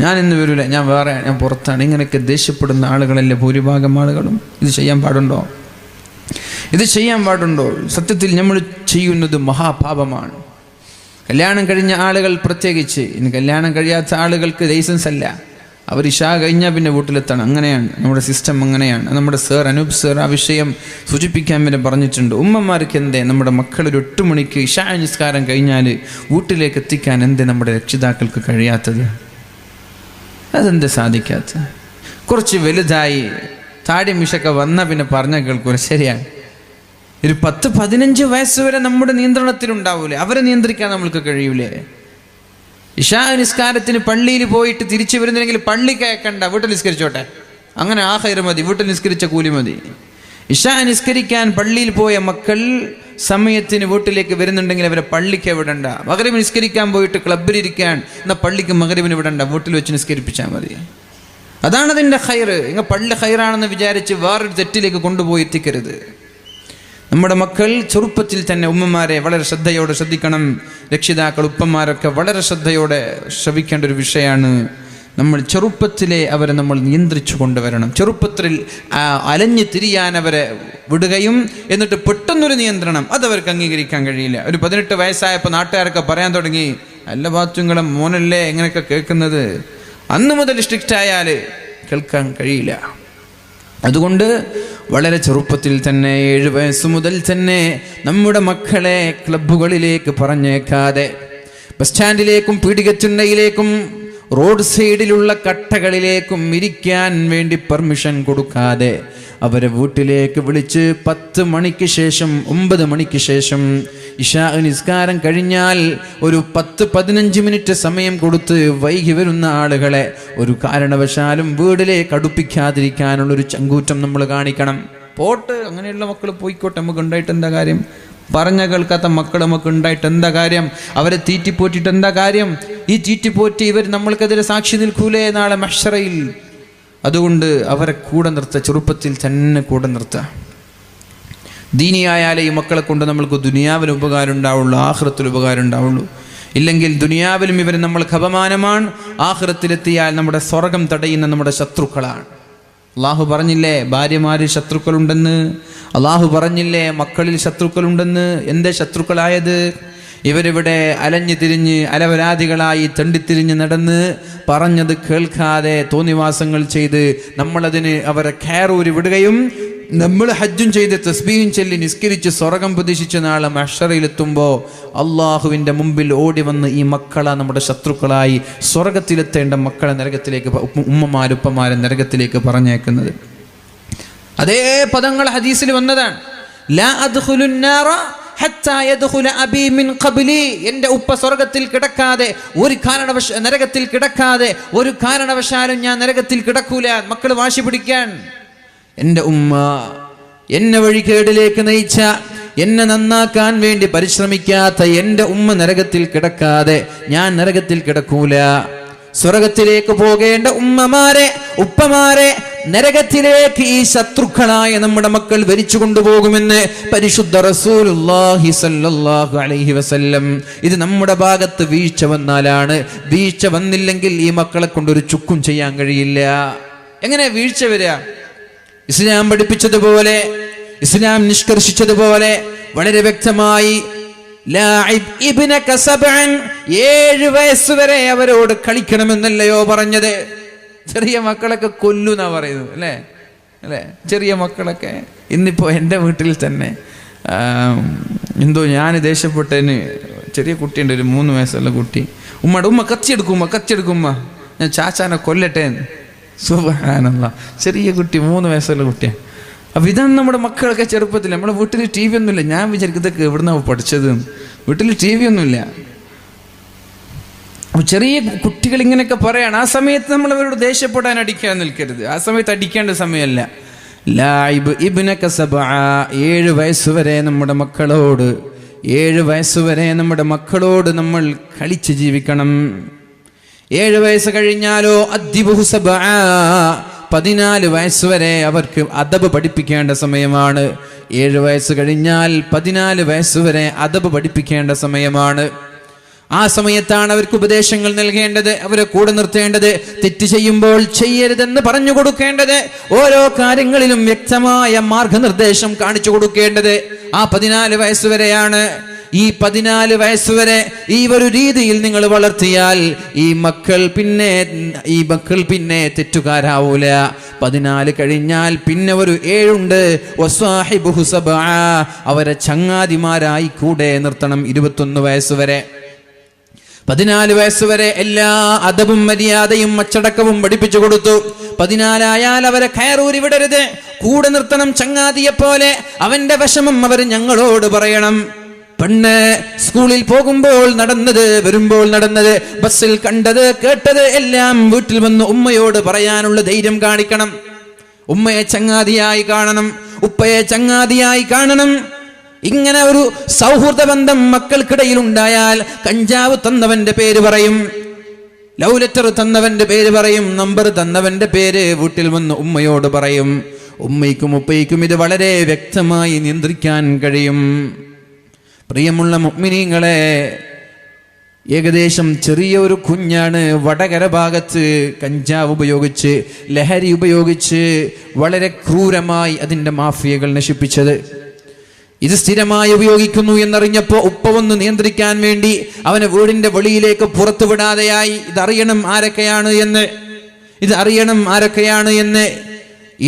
ഞാൻ ഇന്ന് വരൂല, ഞാൻ വേറെ, ഞാൻ പുറത്താണ്. ഇങ്ങനെയൊക്കെ ദേഷ്യപ്പെടുന്ന ആളുകളല്ലേ ഭൂരിഭാഗം ആളുകളും. ഇത് ചെയ്യാൻ പാടുണ്ടോ? ഇത് ചെയ്യാൻ പാടുണ്ടോ? സത്യത്തിൽ നമ്മൾ ചെയ്യുന്നത് മഹാപാപമാണ്. കല്യാണം കഴിഞ്ഞ ആളുകൾ പ്രത്യേകിച്ച്. ഇനി കല്യാണം കഴിയാത്ത ആളുകൾക്ക് ലൈസൻസ് അല്ല, അവർ ഇശാ കഴിഞ്ഞാൽ പിന്നെ വീട്ടിലെത്തണം. അങ്ങനെയാണ് നമ്മുടെ സിസ്റ്റം, അങ്ങനെയാണ്. നമ്മുടെ അനൂപ് സർ ആ വിഷയം സൂചിപ്പിക്കാൻ പിന്നെ പറഞ്ഞിട്ടുണ്ട്. ഉമ്മമാർക്ക് എന്തേ നമ്മുടെ മക്കൾ ഒരു 8 മണിക്ക് ഇശാ നിസ്കാരം കഴിഞ്ഞാൽ വീട്ടിലേക്ക് എത്തിക്കാൻ എന്തേ നമ്മുടെ രക്ഷിതാക്കൾക്ക് കഴിയാത്തത്? അതെന്താ സാധിക്കാത്ത? കുറച്ച് വലുതായി താടി മിഷൊക്കെ വന്നാൽ പിന്നെ പറഞ്ഞാൽ കേൾക്കൂല. ശരിയാണ്, ഒരു 10-15 വയസ്സ് വരെ നമ്മുടെ നിയന്ത്രണത്തിലുണ്ടാവൂലേ, അവരെ നിയന്ത്രിക്കാൻ നമ്മൾക്ക് കഴിയൂലേ? ഇശാ നിസ്കാരത്തിന് പള്ളിയിൽ പോയിട്ട് തിരിച്ചു വരുന്നില്ലെങ്കിൽ പള്ളി കേൾക്കണ്ട, വീട്ടിൽ നിസ്കരിച്ചോട്ടെ. അങ്ങനെ ആ ഖൈർ മതി, വീട്ടിൽ നിസ്കരിച്ച കൂലി മതി. ഇശാ നിസ്കരിക്കാൻ പള്ളിയിൽ പോയ മക്കൾ സമയത്തിന് വീട്ടിലേക്ക് വരുന്നുണ്ടെങ്കിൽ അവരെ പള്ളിക്ക് വിടണ്ട. മഗ്രിബ് നിസ്കരിക്കാൻ പോയിട്ട് ക്ലബ്ബിലിരിക്കാൻ, എന്നാൽ പള്ളിക്ക് മഗ്രിബിന് വിടണ്ട, വീട്ടിൽ വെച്ച് നിസ്കരിപ്പിച്ചാൽ മതി. അതാണ് അതിൻ്റെ ഖൈർ. ഇങ്ങനെ പള്ളി ഖൈറാണെന്ന് വിചാരിച്ച് വേറൊരു തെറ്റിലേക്ക് കൊണ്ടുപോയി എത്തിക്കരുത്. നമ്മുടെ മക്കൾ ചെറുപ്പത്തിൽ തന്നെ, ഉമ്മമാരെ വളരെ ശ്രദ്ധയോടെ ശ്രദ്ധിക്കണം. രക്ഷിതാക്കൾ, ഉപ്പന്മാരൊക്കെ വളരെ ശ്രദ്ധയോടെ ശ്രവിക്കേണ്ട ഒരു വിഷയമാണ്. നമ്മൾ ചെറുപ്പത്തിലെ അവരെ നമ്മൾ നിയന്ത്രിച്ചു കൊണ്ടുവരണം. ചെറുപ്പത്തിൽ അലഞ്ഞു തിരിയാൻ അവരെ വിടുകയും എന്നിട്ട് പെട്ടെന്നൊരു നിയന്ത്രണം അതവർക്ക് അംഗീകരിക്കാൻ കഴിയില്ല. ഒരു 18 വയസ്സായപ്പോൾ നാട്ടുകാരൊക്കെ പറയാൻ തുടങ്ങി, അല്ല ബാത്തുങ്ങളെ മോനല്ലേ എങ്ങനെയൊക്കെ കേൾക്കുന്നത്. അന്ന് മുതൽ സ്ട്രിക്റ്റ് ആയാൽ കേൾക്കാൻ കഴിയില്ല. അതുകൊണ്ട് വളരെ ചെറുപ്പത്തിൽ തന്നെ 7 വയസ്സ് മുതൽ തന്നെ നമ്മുടെ മക്കളെ ക്ലബ്ബുകളിലേക്ക് പറഞ്ഞേക്കാതെ, ബസ് സ്റ്റാൻഡിലേക്കും പീടികത്തിണ്ണയിലേക്കും റോഡ് സൈഡിലുള്ള കട്ടകളിലേക്കും ഇരിക്കാൻ വേണ്ടി പെർമിഷൻ കൊടുക്കാതെ അവരെ വീട്ടിലേക്ക് വിളിച്ച് 10 മണിക്ക് ശേഷം 9 മണിക്ക് ശേഷം ഇശാ നിസ്കാരം കഴിഞ്ഞാൽ ഒരു 10-15 മിനിറ്റ് സമയം കൊടുത്ത് വൈകി വരുന്ന ആളുകളെ ഒരു കാരണവശാലും വീട്ടിലേക്ക് അടുപ്പിക്കാതിരിക്കാനുള്ളൊരു ചങ്കൂറ്റം നമ്മൾ കാണിക്കണം. പോട്ട് അങ്ങനെയുള്ള മക്കൾ പോയിക്കോട്ടെ, നമുക്ക് ഉണ്ടായിട്ട് എന്താ കാര്യം? പറഞ്ഞ കേൾക്കാത്ത മക്കൾ നമുക്ക് ഉണ്ടായിട്ട് എന്താ കാര്യം? അവരെ തീറ്റിപ്പോറ്റിട്ട് എന്താ കാര്യം? ഈ തീറ്റിപ്പോറ്റി ഇവർ നമ്മൾക്കെതിരെ സാക്ഷി നിൽക്കൂലേ നാളെ മഹ്ശറയിൽ? അതുകൊണ്ട് അവരെ കൂടെ നിർത്തുക, ചെറുപ്പത്തിൽ തന്നെ കൂടെ നിർത്തുക. ദീനിയായാലേ ഈ മക്കളെ കൊണ്ട് നമ്മൾക്ക് ദുനിയാവിൽ ഉപകാരം ഉണ്ടാവുള്ളൂ, ആഖിറത്തിൽ ഉപകാരം ഉണ്ടാവുള്ളൂ. ഇല്ലെങ്കിൽ ദുനിയാവിലും ഇവർ നമ്മൾക്ക് അപമാനമാണ്, ആഖിറത്തിലെത്തിയാൽ നമ്മുടെ സ്വർഗം തടയുന്ന നമ്മുടെ ശത്രുക്കളാണ്. അള്ളാഹു പറഞ്ഞില്ലേ ഭാര്യമാരിൽ ശത്രുക്കളുണ്ടെന്ന്, അള്ളാഹു പറഞ്ഞില്ലേ മക്കളിൽ ശത്രുക്കളുണ്ടെന്ന്. എന്തേ ശത്രുക്കളായത്? ഇവരിവിടെ അലഞ്ഞു തിരിഞ്ഞ് അലവരാധികളായി തെണ്ടിത്തിരിഞ്ഞ് നടന്ന് പറഞ്ഞത് കേൾക്കാതെ തോന്നിവാസങ്ങൾ ചെയ്ത് നമ്മളതിന് അവരെ കയറൂരി വിടുകയും നമ്മൾ ഹജ്ജും ചെയ്ത് തസ്ബീഹും ചൊല്ലി നിസ്കരിച്ച് സ്വർഗം പ്രതീക്ഷിച്ച നാളെ മഹ്ശറയിലെത്തുമ്പോൾ അള്ളാഹുവിൻ്റെ മുമ്പിൽ ഓടി വന്ന് ഈ മക്കളെ നമ്മുടെ ശത്രുക്കളായി സ്വർഗത്തിലെത്തേണ്ട മക്കളെ നരകത്തിലേക്ക്, ഉപ്പമാരെ നരകത്തിലേക്ക് പറഞ്ഞേക്കുന്നത്. അതേ പദങ്ങൾ ഹദീസിൽ വന്നതാണ്. ലാ അദ്ഖുലുൻ നാറ ഹത്താ യദ്ഖുല അബീ മിൻ ഖബ്ലി. എൻ്റെ ഉപ്പ സ്വർഗത്തിൽ കിടക്കാതെ നരകത്തിൽ കിടക്കാതെ ഒരു കാരണവശാലും ഞാൻ നരകത്തിൽ കിടക്കൂല. മക്കൾ വാശി പിടിക്കാൻ, എൻ്റെ ഉമ്മ എന്നെ വഴികേടിലേക്ക് നയിച്ച, എന്നെ നന്നാക്കാൻ വേണ്ടി പരിശ്രമിക്കാത്ത എൻ്റെ ഉമ്മ നരകത്തിൽ കിടക്കാതെ ഞാൻ നരകത്തിൽ കിടക്കൂല. സ്വർഗത്തിലേക്ക് പോകേണ്ട ഉമ്മമാരെ, ഉപ്പമാരെ നരകത്തിലേക്ക് ഈ ശത്രുക്കളായ നമ്മുടെ മക്കൾ വലിച്ചു കൊണ്ടുപോകുമെന്ന് പരിശുദ്ധ റസൂലുള്ളാഹി സ്വല്ലല്ലാഹു അലൈഹി വസല്ലം. ഇത് നമ്മുടെ ഭാഗത്ത് വീഴ്ച വന്നാലാണ്. വീഴ്ച വന്നില്ലെങ്കിൽ ഈ മക്കളെ കൊണ്ടൊരു ചുക്കും ചെയ്യാൻ കഴിയില്ല. എങ്ങനെ വീഴ്ച വരിക? ഇസ്ലാം പഠിപ്പിച്ചതുപോലെ, ഇസ്ലാം നിഷ്കർഷിച്ചതുപോലെ വളരെ വ്യക്തമായി 7 വയസ്സുവരെ അവരോട് കളിക്കണമെന്നല്ലയോ പറഞ്ഞത്? ചെറിയ മക്കളൊക്കെ കൊല്ലുന്നാ പറയുന്നത് അല്ലേ? ചെറിയ മക്കളൊക്കെ. ഇന്നിപ്പോൾ എൻ്റെ വീട്ടിൽ തന്നെ എന്തോ ഞാൻ ദേഷ്യപ്പെട്ടതിന് ചെറിയ കുട്ടിയുണ്ട്, ഒരു 3 വയസ്സുള്ള കുട്ടി. ഉമ്മ കത്തിയെടുക്കുമ്മ ഞാൻ ചാച്ചാനെ കൊല്ലട്ടെ. സുബ്ഹാനല്ലാഹ്, ചെറിയ കുട്ടി, 3 വയസ്സുള്ള കുട്ടിയാണ്. അപ്പം ഇതാണ് നമ്മുടെ മക്കളൊക്കെ ചെറുപ്പത്തിൽ. നമ്മുടെ വീട്ടിൽ TV ഒന്നുമില്ല. ഞാൻ വിചാരിക്കുന്നതൊക്കെ എവിടുന്നാണ് പഠിച്ചത്? വീട്ടിൽ TV ഒന്നുമില്ല. അപ്പോൾ ചെറിയ കുട്ടികൾ ഇങ്ങനെയൊക്കെ പറയാണ്. ആ സമയത്ത് നമ്മൾ അവരോട് ദേഷ്യപ്പെടാൻ, അടിക്കാൻ നിൽക്കരുത്. ആ സമയത്ത് അടിക്കേണ്ട സമയമല്ല. ലായിബ് ഇബ്നക സബ്അ, 7 വയസ്സുവരെ നമ്മുടെ മക്കളോട്, 7 വയസ്സുവരെ നമ്മുടെ മക്കളോട് നമ്മൾ കളിച്ച് ജീവിക്കണം. 7 വയസ്സ് കഴിഞ്ഞാലോ അദ്ദിബുഹു സബ്അ, 14 വയസ്സുവരെ അവർക്ക് അദബ് പഠിപ്പിക്കേണ്ട സമയമാണ്. 7 വയസ്സ് കഴിഞ്ഞാൽ 14 വയസ്സുവരെ അദബ് പഠിപ്പിക്കേണ്ട സമയമാണ്. ആ സമയത്താണ് അവർക്ക് ഉപദേശങ്ങൾ നൽകേണ്ടത്, അവരെ കൂടെ നിർത്തേണ്ടത്, തെറ്റ് ചെയ്യുമ്പോൾ ചെയ്യരുതെന്ന് പറഞ്ഞു കൊടുക്കേണ്ടത്, ഓരോ കാര്യങ്ങളിലും വ്യക്തമായ മാർഗനിർദ്ദേശം കാണിച്ചു കൊടുക്കേണ്ടത് ആ 14 വയസ്സുവരെയാണ്. ഈ 14 വയസ്സുവരെ ഈ ഒരു രീതിയിൽ നിങ്ങൾ വളർത്തിയാൽ ഈ മക്കൾ പിന്നെ തെറ്റുകാരാവൂല. 14 കഴിഞ്ഞാൽ പിന്നെ ഒരു 7 ഉണ്ട്. വസ്വാഹിബുഹു സബ്അ, അവരെ ചങ്ങാതിമാരായി കൂടെ നിർത്തണം. 21 വയസ്സുവരെ, 14 വയസ്സുവരെ എല്ലാ അദബും മര്യാദയും അച്ചടക്കവും പഠിപ്പിച്ചു കൊടുത്തു. 14 ആയാൽ അവരെ കയറൂരി വിടരുത്, കൂടെ നിർത്തണം ചങ്ങാതിയെപ്പോലെ. അവന്റെ വിഷമം അവർ ഞങ്ങളോട് പറയണം. പെണ്ണ് സ്കൂളിൽ പോകുമ്പോൾ നടന്നത്, വരുമ്പോൾ നടന്നത്, ബസ്സിൽ കണ്ടത് കേട്ടത് എല്ലാം വീട്ടിൽ വന്ന് ഉമ്മയോട് പറയാനുള്ള ധൈര്യം കാണിക്കണം. ഉമ്മയെ ചങ്ങാതിയായി കാണണം, ഉപ്പയെ ചങ്ങാതിയായി കാണണം. ഇങ്ങനെ ഒരു സൗഹൃദ ബന്ധം മക്കൾക്കിടയിൽ ഉണ്ടായാൽ കഞ്ചാവ് തന്നവന്റെ പേര് പറയും, ലവ് ലെറ്റർ തന്നവന്റെ പേര് പറയും, നമ്പർ തന്നവന്റെ പേര് വീട്ടിൽ വന്ന് ഉമ്മയോട് പറയും. ഉമ്മയ്ക്കും ഉപ്പയ്ക്കും ഇത് വളരെ വ്യക്തമായി നിയന്ത്രിക്കാൻ കഴിയും. പ്രിയമുള്ള മുഅ്മിനീങ്ങളെ, ഏകദേശം ചെറിയ ഒരു കുഞ്ഞാണ് വടകര ഭാഗത്ത് കഞ്ചാവ് ഉപയോഗിച്ച്, ലഹരി ഉപയോഗിച്ച് വളരെ ക്രൂരമായി അതിൻ്റെ മാഫിയകൾ നശിപ്പിച്ചത്. ഇത് സ്ഥിരമായി ഉപയോഗിക്കുന്നു എന്നറിഞ്ഞപ്പോൾ ഉപ്പ വന്ന് നിയന്ത്രിക്കാൻ വേണ്ടി അവനെ വീടിന്റെ വെളിയിലേക്ക് പുറത്തു വിടാതെയായി. ഇതറിയണം ആരൊക്കെയാണ് എന്ന്.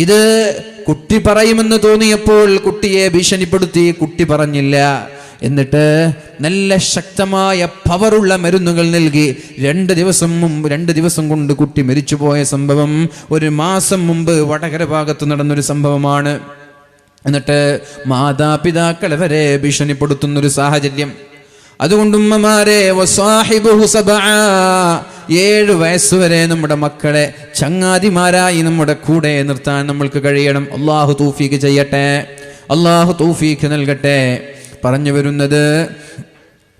ഇത് കുട്ടി പറയുമെന്ന് തോന്നിയപ്പോൾ കുട്ടിയെ ഭീഷണിപ്പെടുത്തി. കുട്ടി പറഞ്ഞില്ല. എന്നിട്ട് നല്ല ശക്തമായ പവറുള്ള മരുന്നുകൾ നൽകി 2 ദിവസം കൊണ്ട് കുട്ടി മരിച്ചുപോയ സംഭവം 1 മാസം മുമ്പ് വടകര ഭാഗത്ത് നടന്നൊരു സംഭവമാണ്. എന്നിട്ട് മാതാപിതാക്കളെ വരെ ഭീഷണിപ്പെടുത്തുന്നൊരു സാഹചര്യം. അതുകൊണ്ട് ഉമ്മമാരെ, 7 വയസ്സുവരെ നമ്മുടെ മക്കളെ ചങ്ങാതിമാരായി നമ്മുടെ കൂടെ നിർത്താൻ നമ്മൾക്ക് കഴിയണം. അള്ളാഹു തൗഫീഖ് ചെയ്യട്ടെ, അള്ളാഹു തൗഫീഖ് നൽകട്ടെ. പറഞ്ഞു വരുന്നത്,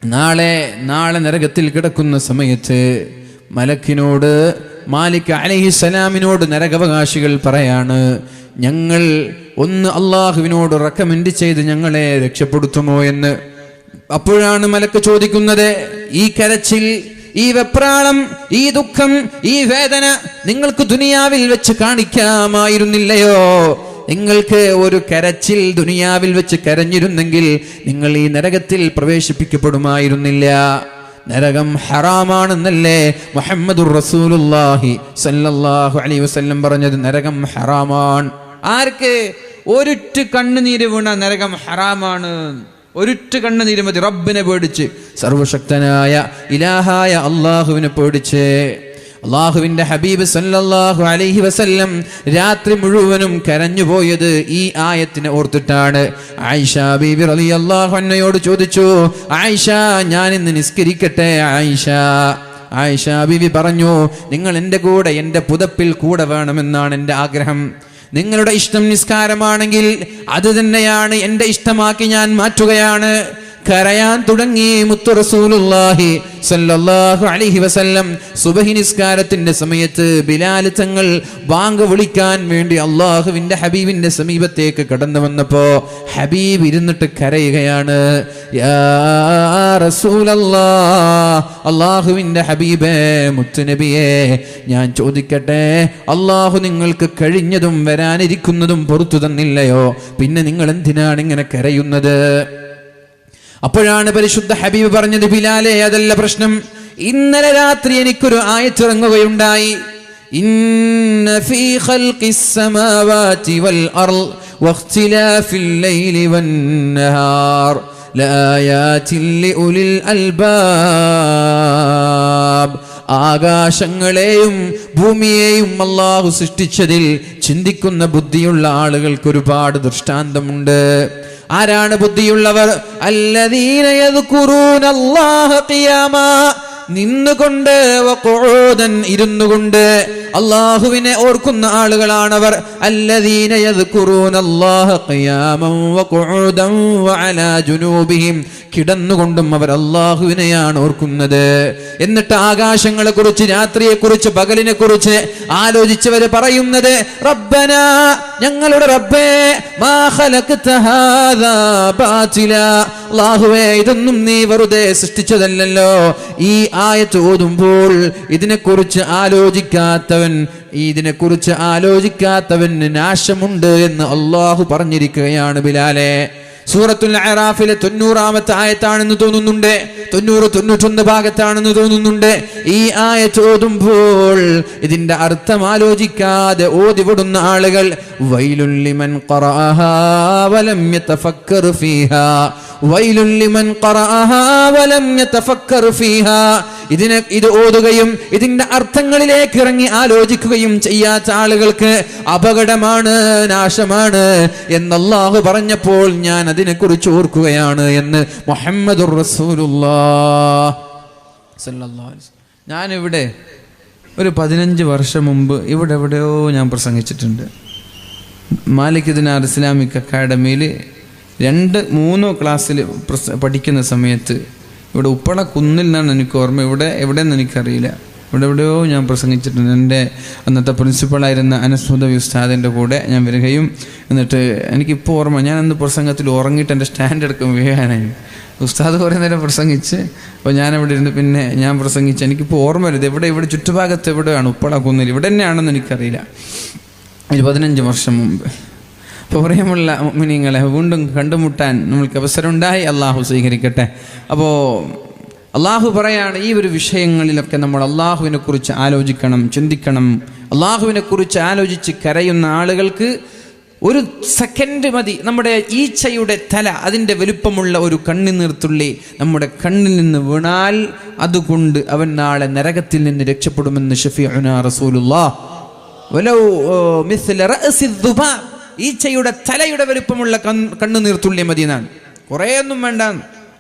നാളെ നരകത്തിൽ കിടക്കുന്ന സമയത്ത് മലക്കിനോട്, മാലിക് അലൈഹിസ്സലാമിനോട് നരകാവകാശികൾ പറയാണ്, ഞങ്ങൾ ഒന്ന് അള്ളാഹുവിനോട് റെക്കമെൻഡ് ചെയ്ത് ഞങ്ങളെ രക്ഷപ്പെടുത്തുമോ എന്ന്. അപ്പോഴാണ് മലക്ക് ചോദിക്കുന്നത്, ഈ കരച്ചിൽ, ഈ വെപ്രാളം, ഈ ദുഃഖം, ഈ വേദന നിങ്ങൾക്ക് ദുനിയാവിൽ വെച്ച് കാണിക്കാമായിരുന്നില്ലയോ? നിങ്ങൾക്ക് ഒരു കരച്ചിൽ ദുനിയാവിൽ വെച്ച് കരഞ്ഞിരുന്നെങ്കിൽ നിങ്ങൾ ഈ നരകത്തിൽ പ്രവേശിപ്പിക്കപ്പെടുമായിരുന്നില്ല. നരകം ഹറാമാണെന്നല്ലേ മുഹമ്മദുർ റസൂലുള്ളാഹി സ്വല്ലല്ലാഹു അലൈഹി വസല്ലം പറഞ്ഞത്? നരകം ഹറാമാണ്. ആർക്ക്? ഒരിറ്റ് കണ്ണുനീര് വീണ നരകം ഹറാമാണ്. ഒരിറ്റ് കണ്ണുനീര് മതി. റബ്ബിനെ പേടിച്ച്, സർവശക്തനായ ഇലാഹായ അള്ളാഹുവിനെ പേടിച്ച്. അള്ളാഹുവിന്റെ ഹബീബ് സല്ലല്ലാഹു അലൈഹി വസല്ലം രാത്രി മുഴുവനും കരഞ്ഞുപോയത് ഈ ആയത്തിനെ ഓർത്തിട്ടാണ്. ആയിഷ ബീബി റളിയല്ലാഹു അൻഹയോട് ചോദിച്ചു, ആയിഷ, ഞാൻ ഇന്ന് നിസ്കരിക്കട്ടെ? ആയിഷ ബീബി പറഞ്ഞു, നിങ്ങൾ എൻ്റെ കൂടെ, എൻ്റെ പുതപ്പിൽ കൂടെ വേണമെന്നാണ് എൻ്റെ ആഗ്രഹം. നിങ്ങളുടെ ഇഷ്ടം നിസ്കാരമാണെങ്കിൽ അത് തന്നെയാണ് എൻ്റെ ഇഷ്ടമാക്കി ഞാൻ മാറ്റുകയാണ്. കരയാൻ തുടങ്ങി മുത്തു റസൂലുള്ളാഹി സല്ലല്ലാഹു അലൈഹി വസല്ലം. സുബഹി നിസ്കാരത്തിന്റെ സമയത്ത് ബിലാൽ തങ്ങൾ ബാങ്ക് വിളിക്കാൻ വേണ്ടി അള്ളാഹുവിന്റെ ഹബീബിന്റെ സമീപത്തേക്ക് കടന്നു വന്നപ്പോ ഹബീബ് ഇരുന്നിട്ട് കരയുകയാണ്. യാ റസൂലല്ലാഹ്, അള്ളാഹുവിന്റെ ഹബീബേ, മുത്തുനബിയെ, ഞാൻ ചോദിക്കട്ടെ, അള്ളാഹു നിങ്ങൾക്ക് കഴിഞ്ഞതും വരാനിരിക്കുന്നതും പുറത്തു തന്നില്ലയോ? പിന്നെ നിങ്ങൾ എന്തിനാണ് ഇങ്ങനെ കരയുന്നത്? അപ്പോഴാണ് പരിശുദ്ധ ഹബീബ് പറഞ്ഞത്, ബിലാലെ, അതല്ല പ്രശ്നം. ഇന്നലെ രാത്രി എനിക്കൊരു ആയത്ത് ഇറങ്ങുകയുണ്ടായി. ഇന്ന ഫീ ഖൽഖിസ് സമാവാതി വൽ അർള് വഖ്തിലാഫിൽ ലൈലി വന്നഹാർ ലആയാതിൻ ലിഉലിൽ അൽബാബ്. ആകാശങ്ങളെയും ഭൂമിയെയും അല്ലാഹു സൃഷ്ടിച്ചതിൽ ചിന്തിക്കുന്ന ബുദ്ധിയുള്ള ആളുകൾക്ക് ഒരുപാട് ദൃഷ്ടാന്തമുണ്ട്. ആരാണ് ബുദ്ധിയുള്ളവർ? അല്ലദീന യദ്കുറൂനല്ലാഹ ഖിയാമാ, നിന്നുകൊണ്ട്, വഖുഊദൻ, ഇരുന്നുകൊണ്ട് അല്ലാഹുവിനെ ഓർക്കുന്ന ആളുകളാണവർ. അല്ലദീന യദ്കുറൂനല്ലാഹ ഖിയാമൻ വഖുഊദൻ വഅലാ ജുനൂബിഹിം, കിടന്നുകൊണ്ടും അവർ അല്ലാഹുവിനെയാണ് ഓർക്കുന്നത്. എന്നിട്ട് ആകാശങ്ങളെ കുറിച്ച്, രാത്രിയെ കുറിച്ച്, പകലിനെ കുറിച്ച് ആലോചിച്ചവര് പറയുന്നത്, റബ്ബനാ, ഞങ്ങളുടെ റബ്ബേ, മാ ഖലഖത ഹാദാ ബാതിലാ, അല്ലാഹുവേ, ഇതൊന്നും നീ വെറുതെ സൃഷ്ടിച്ചതല്ലല്ലോ. ഈ ആയത്ത് ഓതുമ്പോൾ ഇതിനെക്കുറിച്ച് ആലോചിക്കാത്തവന് നാശമുണ്ട് എന്ന് അല്ലാഹു പറഞ്ഞിരിക്കുകയാണ്. ബിലാലെ, സൂറത്തുൽ അറാഫിലെ 90-ാമത്തെ ആയത്താണെന്ന് തോന്നുന്നുണ്ട്, 90-91 ഭാഗത്താണെന്ന് തോന്നുന്നുണ്ട്. ഈ ആയത്ത് ഓതുമ്പോൾ ഇതിന്റെ അർത്ഥം ആലോചിക്കാതെ ഓതിവിടുന്ന ആളുകൾ, വൈലുൽ ലിമൻ ഖറഅഹാ വലം യതഫക്കർ ഫീഹാ, വൈലുൽ ലിമൻ ഖറഅഹാ വലം യതഫക്കർ ഫീഹാ. ഇത് ഓതുകയും ഇതിന്റെ അർത്ഥങ്ങളിലേക്ക് ഇറങ്ങി ആലോചിക്കുകയും ചെയ്യാത്ത ആളുകൾക്ക് അപകടമാണ്, നാശമാണ് എന്ന് അല്ലാഹു പറഞ്ഞപ്പോൾ ഞാൻ അതിനെക്കുറിച്ച് ഓർക്കുകയാണ് എന്ന് മുഹമ്മദുർ റസൂലുള്ളാഹ് സല്ലല്ലാഹു അലൈഹി വസല്ലം. ഞാനിവിടെ ഒരു 15 വർഷം മുമ്പ് ഇവിടെ എവിടെയോ ഞാൻ പ്രസംഗിച്ചിട്ടുണ്ട്. മാലിക് ദിനാർ ഇസ്ലാമിക് അക്കാഡമിയിൽ 2-3 ക്ലാസ്സിൽ പഠിക്കുന്ന സമയത്ത് ഇവിടെ ഉപ്പള കുന്നിൽ നിന്നാണ് എനിക്ക് ഓർമ്മ, എവിടെയെന്ന് എനിക്കറിയില്ല, എവിടെയോ ഞാൻ പ്രസംഗിച്ചിട്ടുണ്ട്. എൻ്റെ അന്നത്തെ പ്രിൻസിപ്പളായിരുന്ന അനസ്മുദവി ഉസ്താദിൻ്റെ കൂടെ ഞാൻ വരികയും എന്നിട്ട് എനിക്കിപ്പോൾ ഓർമ്മ, ഞാൻ അന്ന് പ്രസംഗത്തിൽ ഉറങ്ങിയിട്ട് എൻ്റെ സ്റ്റാൻഡ് എടുക്കും വീഴാനായി. ഉസ്താദ് കുറേ നേരം പ്രസംഗിച്ച് അപ്പോൾ ഞാനവിടെ ഇരുന്ന് പിന്നെ ഞാൻ പ്രസംഗിച്ച് എനിക്കിപ്പോൾ ഓർമ്മ വരുത് ഇവിടെ ചുറ്റുഭാഗത്ത് എവിടെയാണ് ഉപ്പള കുന്നിൽ, ഇവിടെ തന്നെയാണെന്ന് എനിക്കറിയില്ല. 15 വർഷം മുമ്പ്. അപ്പോൾ പ്രിയമുള്ള മുഅ്മിനീങ്ങളെ, വീണ്ടും കണ്ടുമുട്ടാൻ നമ്മൾക്ക് അവസരമുണ്ടായി. അള്ളാഹു സ്വീകരിക്കട്ടെ. അപ്പോൾ അള്ളാഹു പറയാണ്, ഈ ഒരു വിഷയങ്ങളിലൊക്കെ നമ്മൾ അള്ളാഹുവിനെ കുറിച്ച് ആലോചിക്കണം, ചിന്തിക്കണം. അള്ളാഹുവിനെ കുറിച്ച് ആലോചിച്ച് കരയുന്ന ആളുകൾക്ക് ഒരു സെക്കൻഡ് മതി. നമ്മുടെ ഈച്ചയുടെ തല, അതിൻ്റെ വലുപ്പമുള്ള ഒരു കണ്ണുനീർത്തുള്ളി നമ്മുടെ കണ്ണിൽ നിന്ന് വീണാൽ അതുകൊണ്ട് അവൻ നാളെ നരകത്തിൽ നിന്ന് രക്ഷപ്പെടുമെന്ന് ശഫീഉനാ റസൂലുള്ളാഹ്. വലൗ മിസ്ല റഅസി ദുബാബ്, ഈച്ചയുടെ തലയുടെ വലുപ്പമുള്ള കണ്ണുനീർത്തുള്ളി മതി എന്നാണ്. കുറേയൊന്നും വേണ്ട.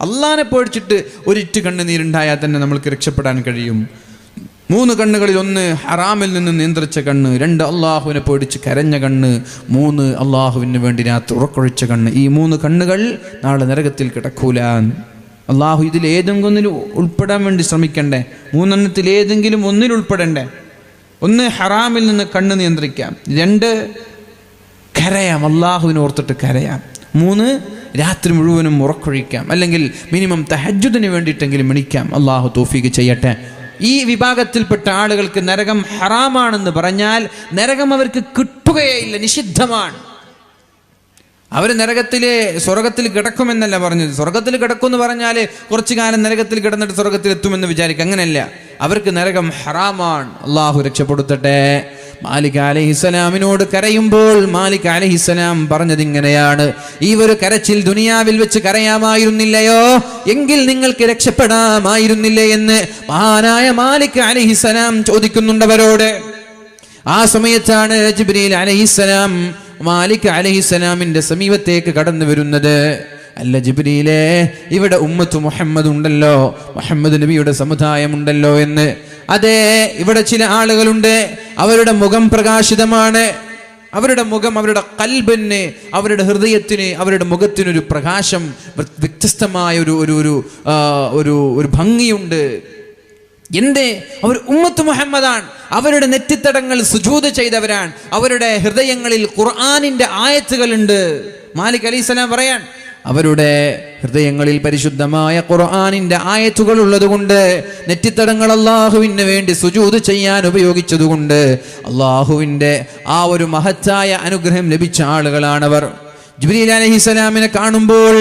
അള്ളാനെ പേടിച്ചിട്ട് ഒരിറ്റ് കണ്ണുനീരുണ്ടായാൽ തന്നെ നമ്മൾക്ക് രക്ഷപ്പെടാൻ കഴിയും. 3 കണ്ണുകളിൽ 1 ഹറാമിൽ നിന്ന് നിയന്ത്രിച്ച കണ്ണ്, 2 അള്ളാഹുവിനെ പേടിച്ച് കരഞ്ഞ കണ്ണ്, 3 അള്ളാഹുവിന് വേണ്ടി രാത്രി ഉറക്കൊഴിച്ച കണ്ണ്. ഈ 3 കണ്ണുകൾ നാളെ നരകത്തിൽ കിടക്കൂല. അള്ളാഹു ഇതിൽ ഏതെങ്കിലും ഒന്നിൽ ഉൾപ്പെടാൻ വേണ്ടി ശ്രമിക്കണ്ടേ? 3 എണ്ണത്തിൽ ഏതെങ്കിലും ഒന്നിൽ ഉൾപ്പെടണ്ടേ? 1 ഹറാമിൽ നിന്ന് കണ്ണ് നിയന്ത്രിക്കാം, 2 കരയാം, അള്ളാഹുവിനെ ഓർത്തിട്ട് കരയാം, 3 രാത്രി മുഴുവനും ഉറക്കൊഴിക്കാം, അല്ലെങ്കിൽ മിനിമം തഹജ്ജുദിന് വേണ്ടിയിട്ടെങ്കിലും എണീക്കാം. അള്ളാഹു തൗഫീഖ് ചെയ്യട്ടെ. ഈ വിഭാഗത്തിൽപ്പെട്ട ആളുകൾക്ക് നരകം ഹറാമാണെന്ന് പറഞ്ഞാൽ നരകം അവർക്ക് കിട്ടുകയില്ല, നിഷിദ്ധമാണ്. അവർ സ്വർഗത്തിൽ കിടക്കുമെന്നല്ല പറഞ്ഞത്. സ്വർഗത്തിൽ കിടക്കുമെന്ന് പറഞ്ഞാൽ കുറച്ചു കാലം നരകത്തിൽ കിടന്നിട്ട് സ്വർഗത്തിൽ എത്തുമെന്ന് വിചാരിക്കും. അങ്ങനെയല്ല, അവർക്ക് നരകം ഹറാമാണ്. അള്ളാഹു രക്ഷപ്പെടുത്തട്ടെ. മാലിക് അലൈഹിസ്സലാമിനോട് കരയുമ്പോൾ മാലിക് അലൈഹിസ്സലാം പറഞ്ഞത് ഇങ്ങനെയാണ്: ഈ ഒരു കരച്ചിൽ ദുനിയാവിൽ വെച്ച് കരയാമായിരുന്നില്ലയോ എങ്കിൽ നിങ്ങൾക്ക് രക്ഷപ്പെടാമായിരുന്നില്ലേ എന്ന് മഹാനായ മാലിക് അലൈഹിസ്സലാം ചോദിക്കുന്നുണ്ടവരോട്. ആ സമയത്താണ് ജിബ്രീൽ അലൈഹിസ്സലാം മാലിക് അലൈഹിസ്സലാമിന്റെ സമീപത്തേക്ക് കടന്നു വരുന്നത്. അല്ല ജിബ്രീലേ, ഇവിടെ ഉമ്മത്ത് മുഹമ്മദ് ഉണ്ടല്ലോ, മുഹമ്മദ് നബിയുടെ സമുദായം ഉണ്ടല്ലോ എന്ന്. അതെ, ഇവിടെ ചില ആളുകളുണ്ട്, അവരുടെ മുഖം പ്രകാശിതമാണ്. അവരുടെ മുഖം, അവരുടെ ഖൽബിന്, അവരുടെ ഹൃദയത്തിന്, അവരുടെ മുഖത്തിനൊരു പ്രകാശം, വ്യത്യസ്തമായ ഒരു ഭംഗിയുണ്ട്. എന്തേ? അവർ ഉമ്മത്ത് മുഹമ്മദാണ്. അവരുടെ നെറ്റിത്തടങ്ങൾ സുജൂദ് ചെയ്തവരാണ്. അവരുടെ ഹൃദയങ്ങളിൽ ഖുർആനിന്റെ ആയത്തുകളുണ്ട്. മാലിക് അലൈഹിസ്സലാം പറയാൻ, അവരുടെ ഹൃദയങ്ങളിൽ പരിശുദ്ധമായ ഖുർആനിന്റെ ആയത്തുകൾ ഉള്ളതുകൊണ്ട്, നെറ്റിത്തടങ്ങൾ അള്ളാഹുവിന് വേണ്ടി സുജൂദ് ചെയ്യാൻ ഉപയോഗിച്ചതുകൊണ്ട് അള്ളാഹുവിന്റെ ആ ഒരു മഹത്തായ അനുഗ്രഹം ലഭിച്ച ആളുകളാണവർ. ജിബ്രീൽ അലൈഹിസ്സലാമിനെ കാണുമ്പോൾ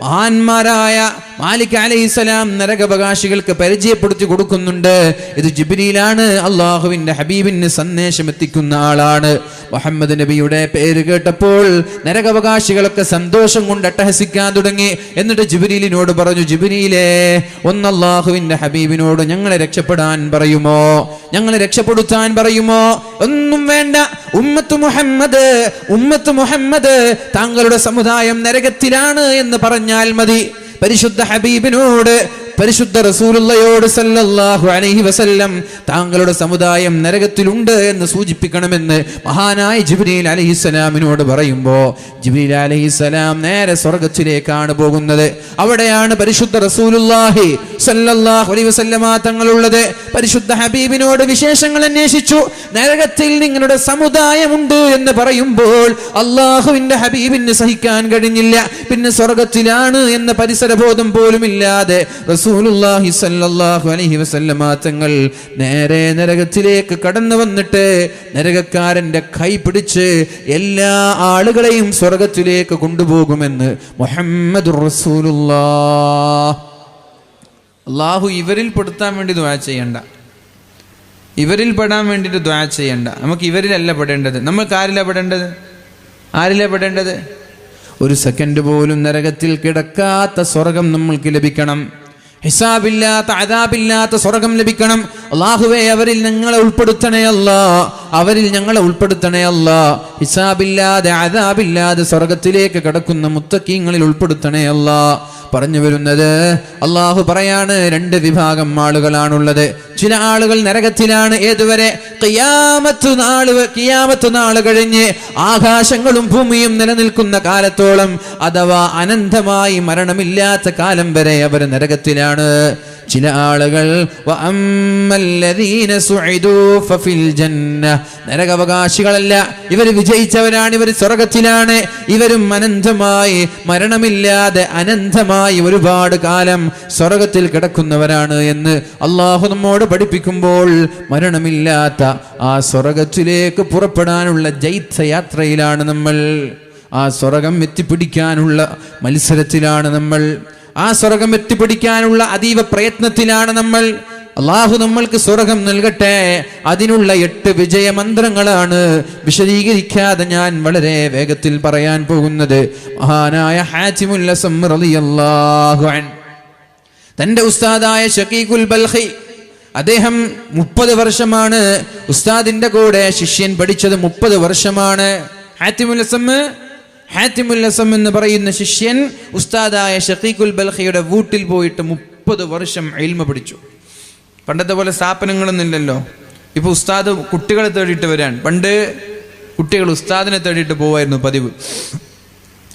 മഹാന്മാരായ മാലിക് അലൈഹിസ്സലാം നരകാവകാശികൾക്ക് പരിചയപ്പെടുത്തി കൊടുക്കുന്നുണ്ട്. ഇത് ജിബ്രീലാണ്, അള്ളാഹുവിന്റെ ഹബീബിന് സന്ദേശം എത്തിക്കുന്ന ആളാണ്. മുഹമ്മദ് നബിയുടെ പേര് കേട്ടപ്പോൾ നരകാവകാശികളൊക്കെ സന്തോഷം കൊണ്ട് അട്ടഹസിക്കാൻ തുടങ്ങി. എന്നിട്ട് ജിബ്രീലിനോട് പറഞ്ഞു, ജിബ്രീലേ, ഒന്ന് അള്ളാഹുവിന്റെ ഹബീബിനോട് ഞങ്ങളെ രക്ഷപ്പെടാൻ പറയുമോ, ഞങ്ങളെ രക്ഷപ്പെടുത്താൻ പറയുമോ? ഒന്നും വേണ്ട, ഉമ്മത്ത് മുഹമ്മദ് താങ്കളുടെ സമുദായം നരകത്തിലാണ് എന്ന് പറഞ്ഞാൽ മതി. പരിശുദ്ധ ഹബീബിനോട്, പരിശുദ്ധ റസൂലുള്ളയോട് സല്ലല്ലാഹു അലൈഹി വസല്ലം താങ്കളുടെ സമുദായം നരകത്തിലുണ്ട് എന്ന് സൂചിപ്പിക്കണമെന്ന് മഹാനായ ജിബ്രീൽ അലൈഹിസ്സലാമിനോട് പറയുമ്പോൾ ജിബ്രീൽ അലൈഹിസ്സലാം നേരെ സ്വർഗ്ഗത്തിലേക്കാണ് പോകുന്നത്. അവിടെയാണ് പരിശുദ്ധ റസൂലുള്ളാഹി സല്ലല്ലാഹു അലൈഹി വസല്ലമ തങ്ങളുള്ളത്. പരിശുദ്ധ ഹബീബിനോട് വിശേഷങ്ങൾ അന്വേഷിച്ചു. നരകത്തിൽ നിങ്ങളുടെ സമുദായമുണ്ട് എന്ന് പറയുമ്പോൾ അള്ളാഹുവിന്റെ ഹബീബിന് സഹിക്കാൻ കഴിഞ്ഞില്ല. പിന്നെ സ്വർഗ്ഗത്തിലാണ് എന്ന പരിസരബോധം പോലും ഇല്ലാതെ റസൂലുള്ളാഹി സ്വല്ലല്ലാഹു അലൈഹി വസല്ലമ തങ്ങൾ നേരെ നരകത്തിലേക്ക് കടന്നു വന്നിട്ട് നരകക്കാരന്റെ കൈ പിടിച്ച് എല്ലാ ആളുകളെയും സ്വർഗത്തിലേക്ക് കൊണ്ടുപോകുമെന്ന് മുഹമ്മദുർ റസൂലുള്ളാഹ്. അല്ലാഹു ഇവരിൽ പെടുത്താൻ വേണ്ടി ദുആ ചെയ്യണ്ട, ഇവരിൽ പെടാൻ വേണ്ടിയിട്ട് ദുആ ചെയ്യണ്ട. നമുക്ക് ഇവരിലല്ല പെടേണ്ടത്. നമുക്ക് ആരിലാ പെടേണ്ടത്? ഒരു സെക്കൻഡ് പോലും നരകത്തിൽ കിടക്കാത്ത സ്വർഗം നമ്മൾക്ക് ലഭിക്കണം. ഹിസാബില്ലാത്ത, അദാബില്ലാത്ത സ്വർഗം ലഭിക്കണം. അല്ലാഹുവേ, അവരിൽ ഞങ്ങളെ ഉൾപ്പെടുത്തണേ അല്ലാ, അവരിൽ ഞങ്ങളെ ഉൾപ്പെടുത്തണേ അല്ലാ. ഹിസാബില്ലാതെ, അദാബില്ലാതെ സ്വർഗത്തിലേക്ക് കടക്കുന്ന മുത്തഖീങ്ങളിൽ ഉൾപ്പെടുത്തണേ അല്ലാ. പറഞ്ഞു വരുന്നത്, അള്ളാഹു പറയാണ്, 2 വിഭാഗം ആളുകളാണുള്ളത്. ചില ആളുകൾ നരകത്തിലാണ് ഏതുവരെ? ഖിയാമത്ത് നാൾ കഴിഞ്ഞ് ആകാശങ്ങളും ഭൂമിയും നിലനിൽക്കുന്ന കാലത്തോളം, അഥവാ അനന്തമായി മരണമില്ലാത്ത കാലം വരെ അവർ നരകത്തിലാണ്. ചില ആളുകൾ നരകാവകാശികളല്ല, ഇവർ വിജയിച്ചവരാണ്, ഇവർ സ്വർഗത്തിലാണ്. ഇവരും അനന്തമായി മരണമില്ലാതെ അനന്തമായി ഒരുപാട് കാലം സ്വർഗത്തിൽ കിടക്കുന്നവരാണ് എന്ന് അള്ളാഹു നമ്മോട് പഠിപ്പിക്കുമ്പോൾ, മരണമില്ലാത്ത ആ സ്വർഗത്തിലേക്ക് പുറപ്പെടാനുള്ള ജൈത്രയാത്രയിലാണ് നമ്മൾ. ആ സ്വർഗം എത്തിപ്പിടിക്കാനുള്ള മത്സരത്തിലാണ് നമ്മൾ. ആ സ്വർഗം എത്തിപ്പിടിക്കാനുള്ള അതീവ പ്രയത്നത്തിലാണ് നമ്മൾ. അള്ളാഹു നമ്മൾക്ക് സ്വർഗം നൽകട്ടെ. അതിനുള്ള 8 വിജയമന്ത്രങ്ങളാണ് വിശദീകരിക്കാതെ ഞാൻ വളരെ വേഗത്തിൽ പറയാൻ പോകുന്നത്. മഹാനായ ഹാതിമുൽ അസം റളിയല്ലാഹു അൻഹു തന്റെ ഉസ്താദായ ഷഖീഖുൽ ബൽഖി, അദ്ദേഹം 30 വർഷമാണ് ഉസ്താദിന്റെ കൂടെ ശിഷ്യൻ പഠിച്ചത്. 30 വർഷമാണ്. ഹാതിമുൽ അസം എന്ന് പറയുന്ന ശിഷ്യൻ ഉസ്താദായ ഷഖീഖുൽ ബൽഖിയുടെ വീട്ടിൽ പോയിട്ട് 30 വർഷം ഇൽമ പഠിച്ചു. പണ്ടത്തെ പോലെ സ്ഥാപനങ്ങളൊന്നും ഇല്ലല്ലോ. ഇപ്പൊ ഉസ്താദ് കുട്ടികളെ തേടിയിട്ട് വരാൻ. പണ്ട് കുട്ടികൾ ഉസ്താദിനെ തേടിയിട്ട് പോവായിരുന്നു പതിവ്.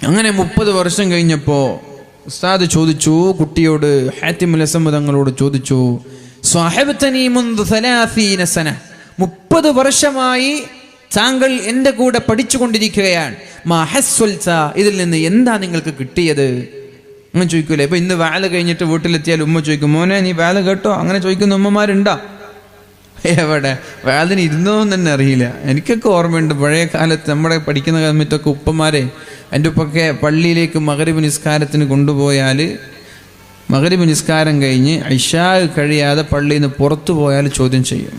അങ്ങനെ 30 വർഷം കഴിഞ്ഞപ്പോ ഉസ്താദ് ചോദിച്ചു കുട്ടിയോട്, ഹാതിമുൽ അസം തങ്ങളോട് ചോദിച്ചു, സ്വഹബതനി മുൻദു 30 സന, 30 വർഷമായി താങ്കൾ എൻ്റെ കൂടെ പഠിച്ചുകൊണ്ടിരിക്കുകയാണ്. ഇതിൽ നിന്ന് എന്താ നിങ്ങൾക്ക് കിട്ടിയത്? അങ്ങനെ ചോദിക്കൂലേ? ഇപ്പൊ ഇന്ന് വാല കഴിഞ്ഞിട്ട് വീട്ടിലെത്തിയാൽ ഉമ്മ ചോദിക്കും, മോനെ നീ വാല കേട്ടോ? അങ്ങനെ ചോദിക്കുന്ന ഉമ്മമാരുണ്ടോ? എവിടെ? വാലിന് ഇരുന്നോന്ന് തന്നെ അറിയില്ല. എനിക്കൊക്കെ ഓർമ്മയുണ്ട് പഴയ കാലത്ത് നമ്മുടെ പഠിക്കുന്ന സമയത്തൊക്കെ ഉപ്പമാരെ എൻ്റെ ഉപ്പൊക്കെ പള്ളിയിലേക്ക് മഗ്‌രിബ് നിസ്കാരത്തിന് കൊണ്ടുപോയാൽ, മഗ്‌രിബ് നിസ്കാരം കഴിഞ്ഞ് ഇശാ കഴിയാതെ പള്ളിയിൽ നിന്ന് പുറത്തു പോയാൽ ചോദ്യം ചെയ്യും.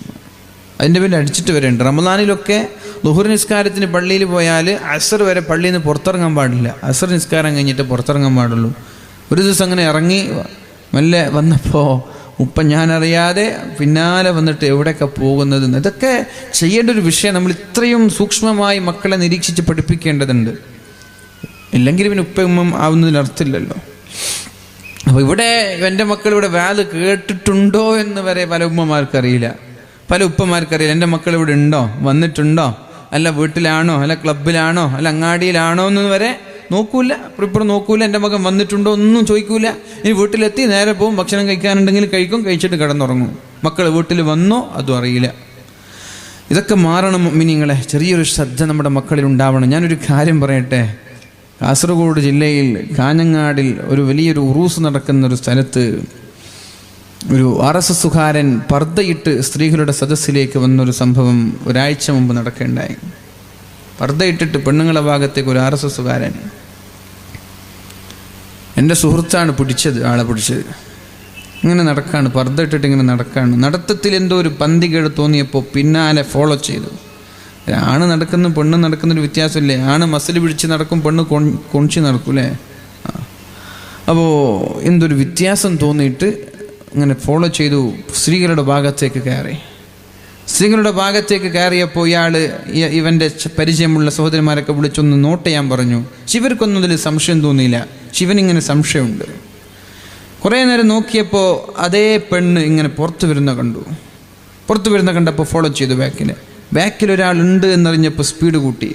അതിൻ്റെ പേരിൽ അടിച്ചിട്ട് വരെയുണ്ട്. റമദാനിലൊക്കെ ളുഹുർ നിസ്കാരത്തിന് പള്ളിയിൽ പോയാൽ അസർ വരെ പള്ളിയിൽ നിന്ന് പുറത്തിറങ്ങാൻ പാടില്ല. അസർ നിസ്കാരം കഴിഞ്ഞിട്ട് പുറത്തിറങ്ങാൻ പാടുള്ളൂ. ഒരു ദിവസം അങ്ങനെ ഇറങ്ങി മെല്ലെ വന്നപ്പോൾ ഉപ്പ ഞാനറിയാതെ പിന്നാലെ വന്നിട്ട് എവിടെയൊക്കെ പോകുന്നത്. ഇതൊക്കെ ചെയ്യേണ്ട ഒരു വിഷയം. നമ്മൾ ഇത്രയും സൂക്ഷ്മമായി മക്കളെ നിരീക്ഷിച്ച് പഠിപ്പിക്കേണ്ടതുണ്ട്. ഇല്ലെങ്കിൽ പിന്നെ ഉപ്പ ഉമ്മ ആവുന്നതിൽ അർത്ഥമില്ലല്ലോ. അപ്പോൾ ഇവിടെ എൻ്റെ മക്കൾ ഇവിടെ വാല് കേട്ടിട്ടുണ്ടോ എന്ന് വരെ പല ഉമ്മമാർക്കറിയില്ല, പല ഉപ്പമാർക്കറിയില്ല. എൻ്റെ മക്കൾ ഇവിടെ ഉണ്ടോ, വന്നിട്ടുണ്ടോ, അല്ല വീട്ടിലാണോ, അല്ല ക്ലബിലാണോ, അല്ല അങ്ങാടിയിലാണോ എന്ന് വരെ നോക്കൂല. ഇപ്പോഴും നോക്കൂല. എൻ്റെ മകൻ വന്നിട്ടുണ്ടോ ഒന്നും ചോദിക്കൂല. ഇനി വീട്ടിലെത്തി നേരെ പോവും, ഭക്ഷണം കഴിക്കാനുണ്ടെങ്കിൽ കഴിക്കും, കഴിച്ചിട്ട് കിടന്നുറങ്ങും. മക്കൾ വീട്ടിൽ വന്നോ അതും അറിയില്ല. ഇതൊക്കെ മാറണം മുഅ്മിനീങ്ങളെ. ചെറിയൊരു ശ്രദ്ധ നമ്മുടെ മക്കളിൽ ഉണ്ടാവണം. ഞാനൊരു കാര്യം പറയട്ടെ. കാസർഗോഡ് ജില്ലയിൽ കാഞ്ഞങ്ങാടിൽ ഒരു വലിയൊരു ഉറൂസ് നടക്കുന്ന ഒരു സ്ഥലത്ത് ഒരു RSSകാരൻ പർദ്ദയിട്ട് സ്ത്രീകളുടെ സദസ്സിലേക്ക് വന്നൊരു സംഭവം ഒരാഴ്ച മുമ്പ് നടക്കുകയുണ്ടായി. പർദ്ദയിട്ടിട്ട് പെണ്ണുങ്ങളെ ഭാഗത്തേക്ക് ഒരു RSSകാരൻ, എൻ്റെ സുഹൃത്താണ് ആളെ പിടിച്ചത്. ഇങ്ങനെ നടക്കാണ്, പർദ്ദയിട്ടിട്ട് ഇങ്ങനെ നടക്കാണ്. നടത്തത്തിൽ എന്തോ ഒരു പന്തികേട് തോന്നിയപ്പോൾ പിന്നാലെ ഫോളോ ചെയ്തു. ആണ് നടക്കുന്ന പെണ്ണ് നടക്കുന്നൊരു വ്യത്യാസമില്ലേ? ആണ് മസിൽ പിടിച്ച് നടക്കും, പെണ്ണ് കൊഞ്ചി നടക്കൂലേ? അപ്പോൾ എന്തൊരു വ്യത്യാസം തോന്നിയിട്ട് അങ്ങനെ ഫോളോ ചെയ്തു. സ്ത്രീകളുടെ ഭാഗത്തേക്ക് കയറി. സ്ത്രീകളുടെ ഭാഗത്തേക്ക് കയറിയപ്പോൾ ഇവൻ്റെ പരിചയമുള്ള സഹോദരന്മാരൊക്കെ വിളിച്ചൊന്ന് നോട്ട് ചെയ്യാൻ പറഞ്ഞു. ശിവർക്കൊന്നും ഇതിൽ സംശയം തോന്നിയില്ല. ശിവനിങ്ങനെ സംശയമുണ്ട്. കുറേ നേരം നോക്കിയപ്പോൾ അതേ പെണ്ണ് ഇങ്ങനെ പുറത്തു വരുന്ന കണ്ടപ്പോൾ ഫോളോ ചെയ്തു. ബാക്കിൽ ഒരാളുണ്ട് എന്നറിഞ്ഞപ്പോൾ സ്പീഡ് കൂട്ടി.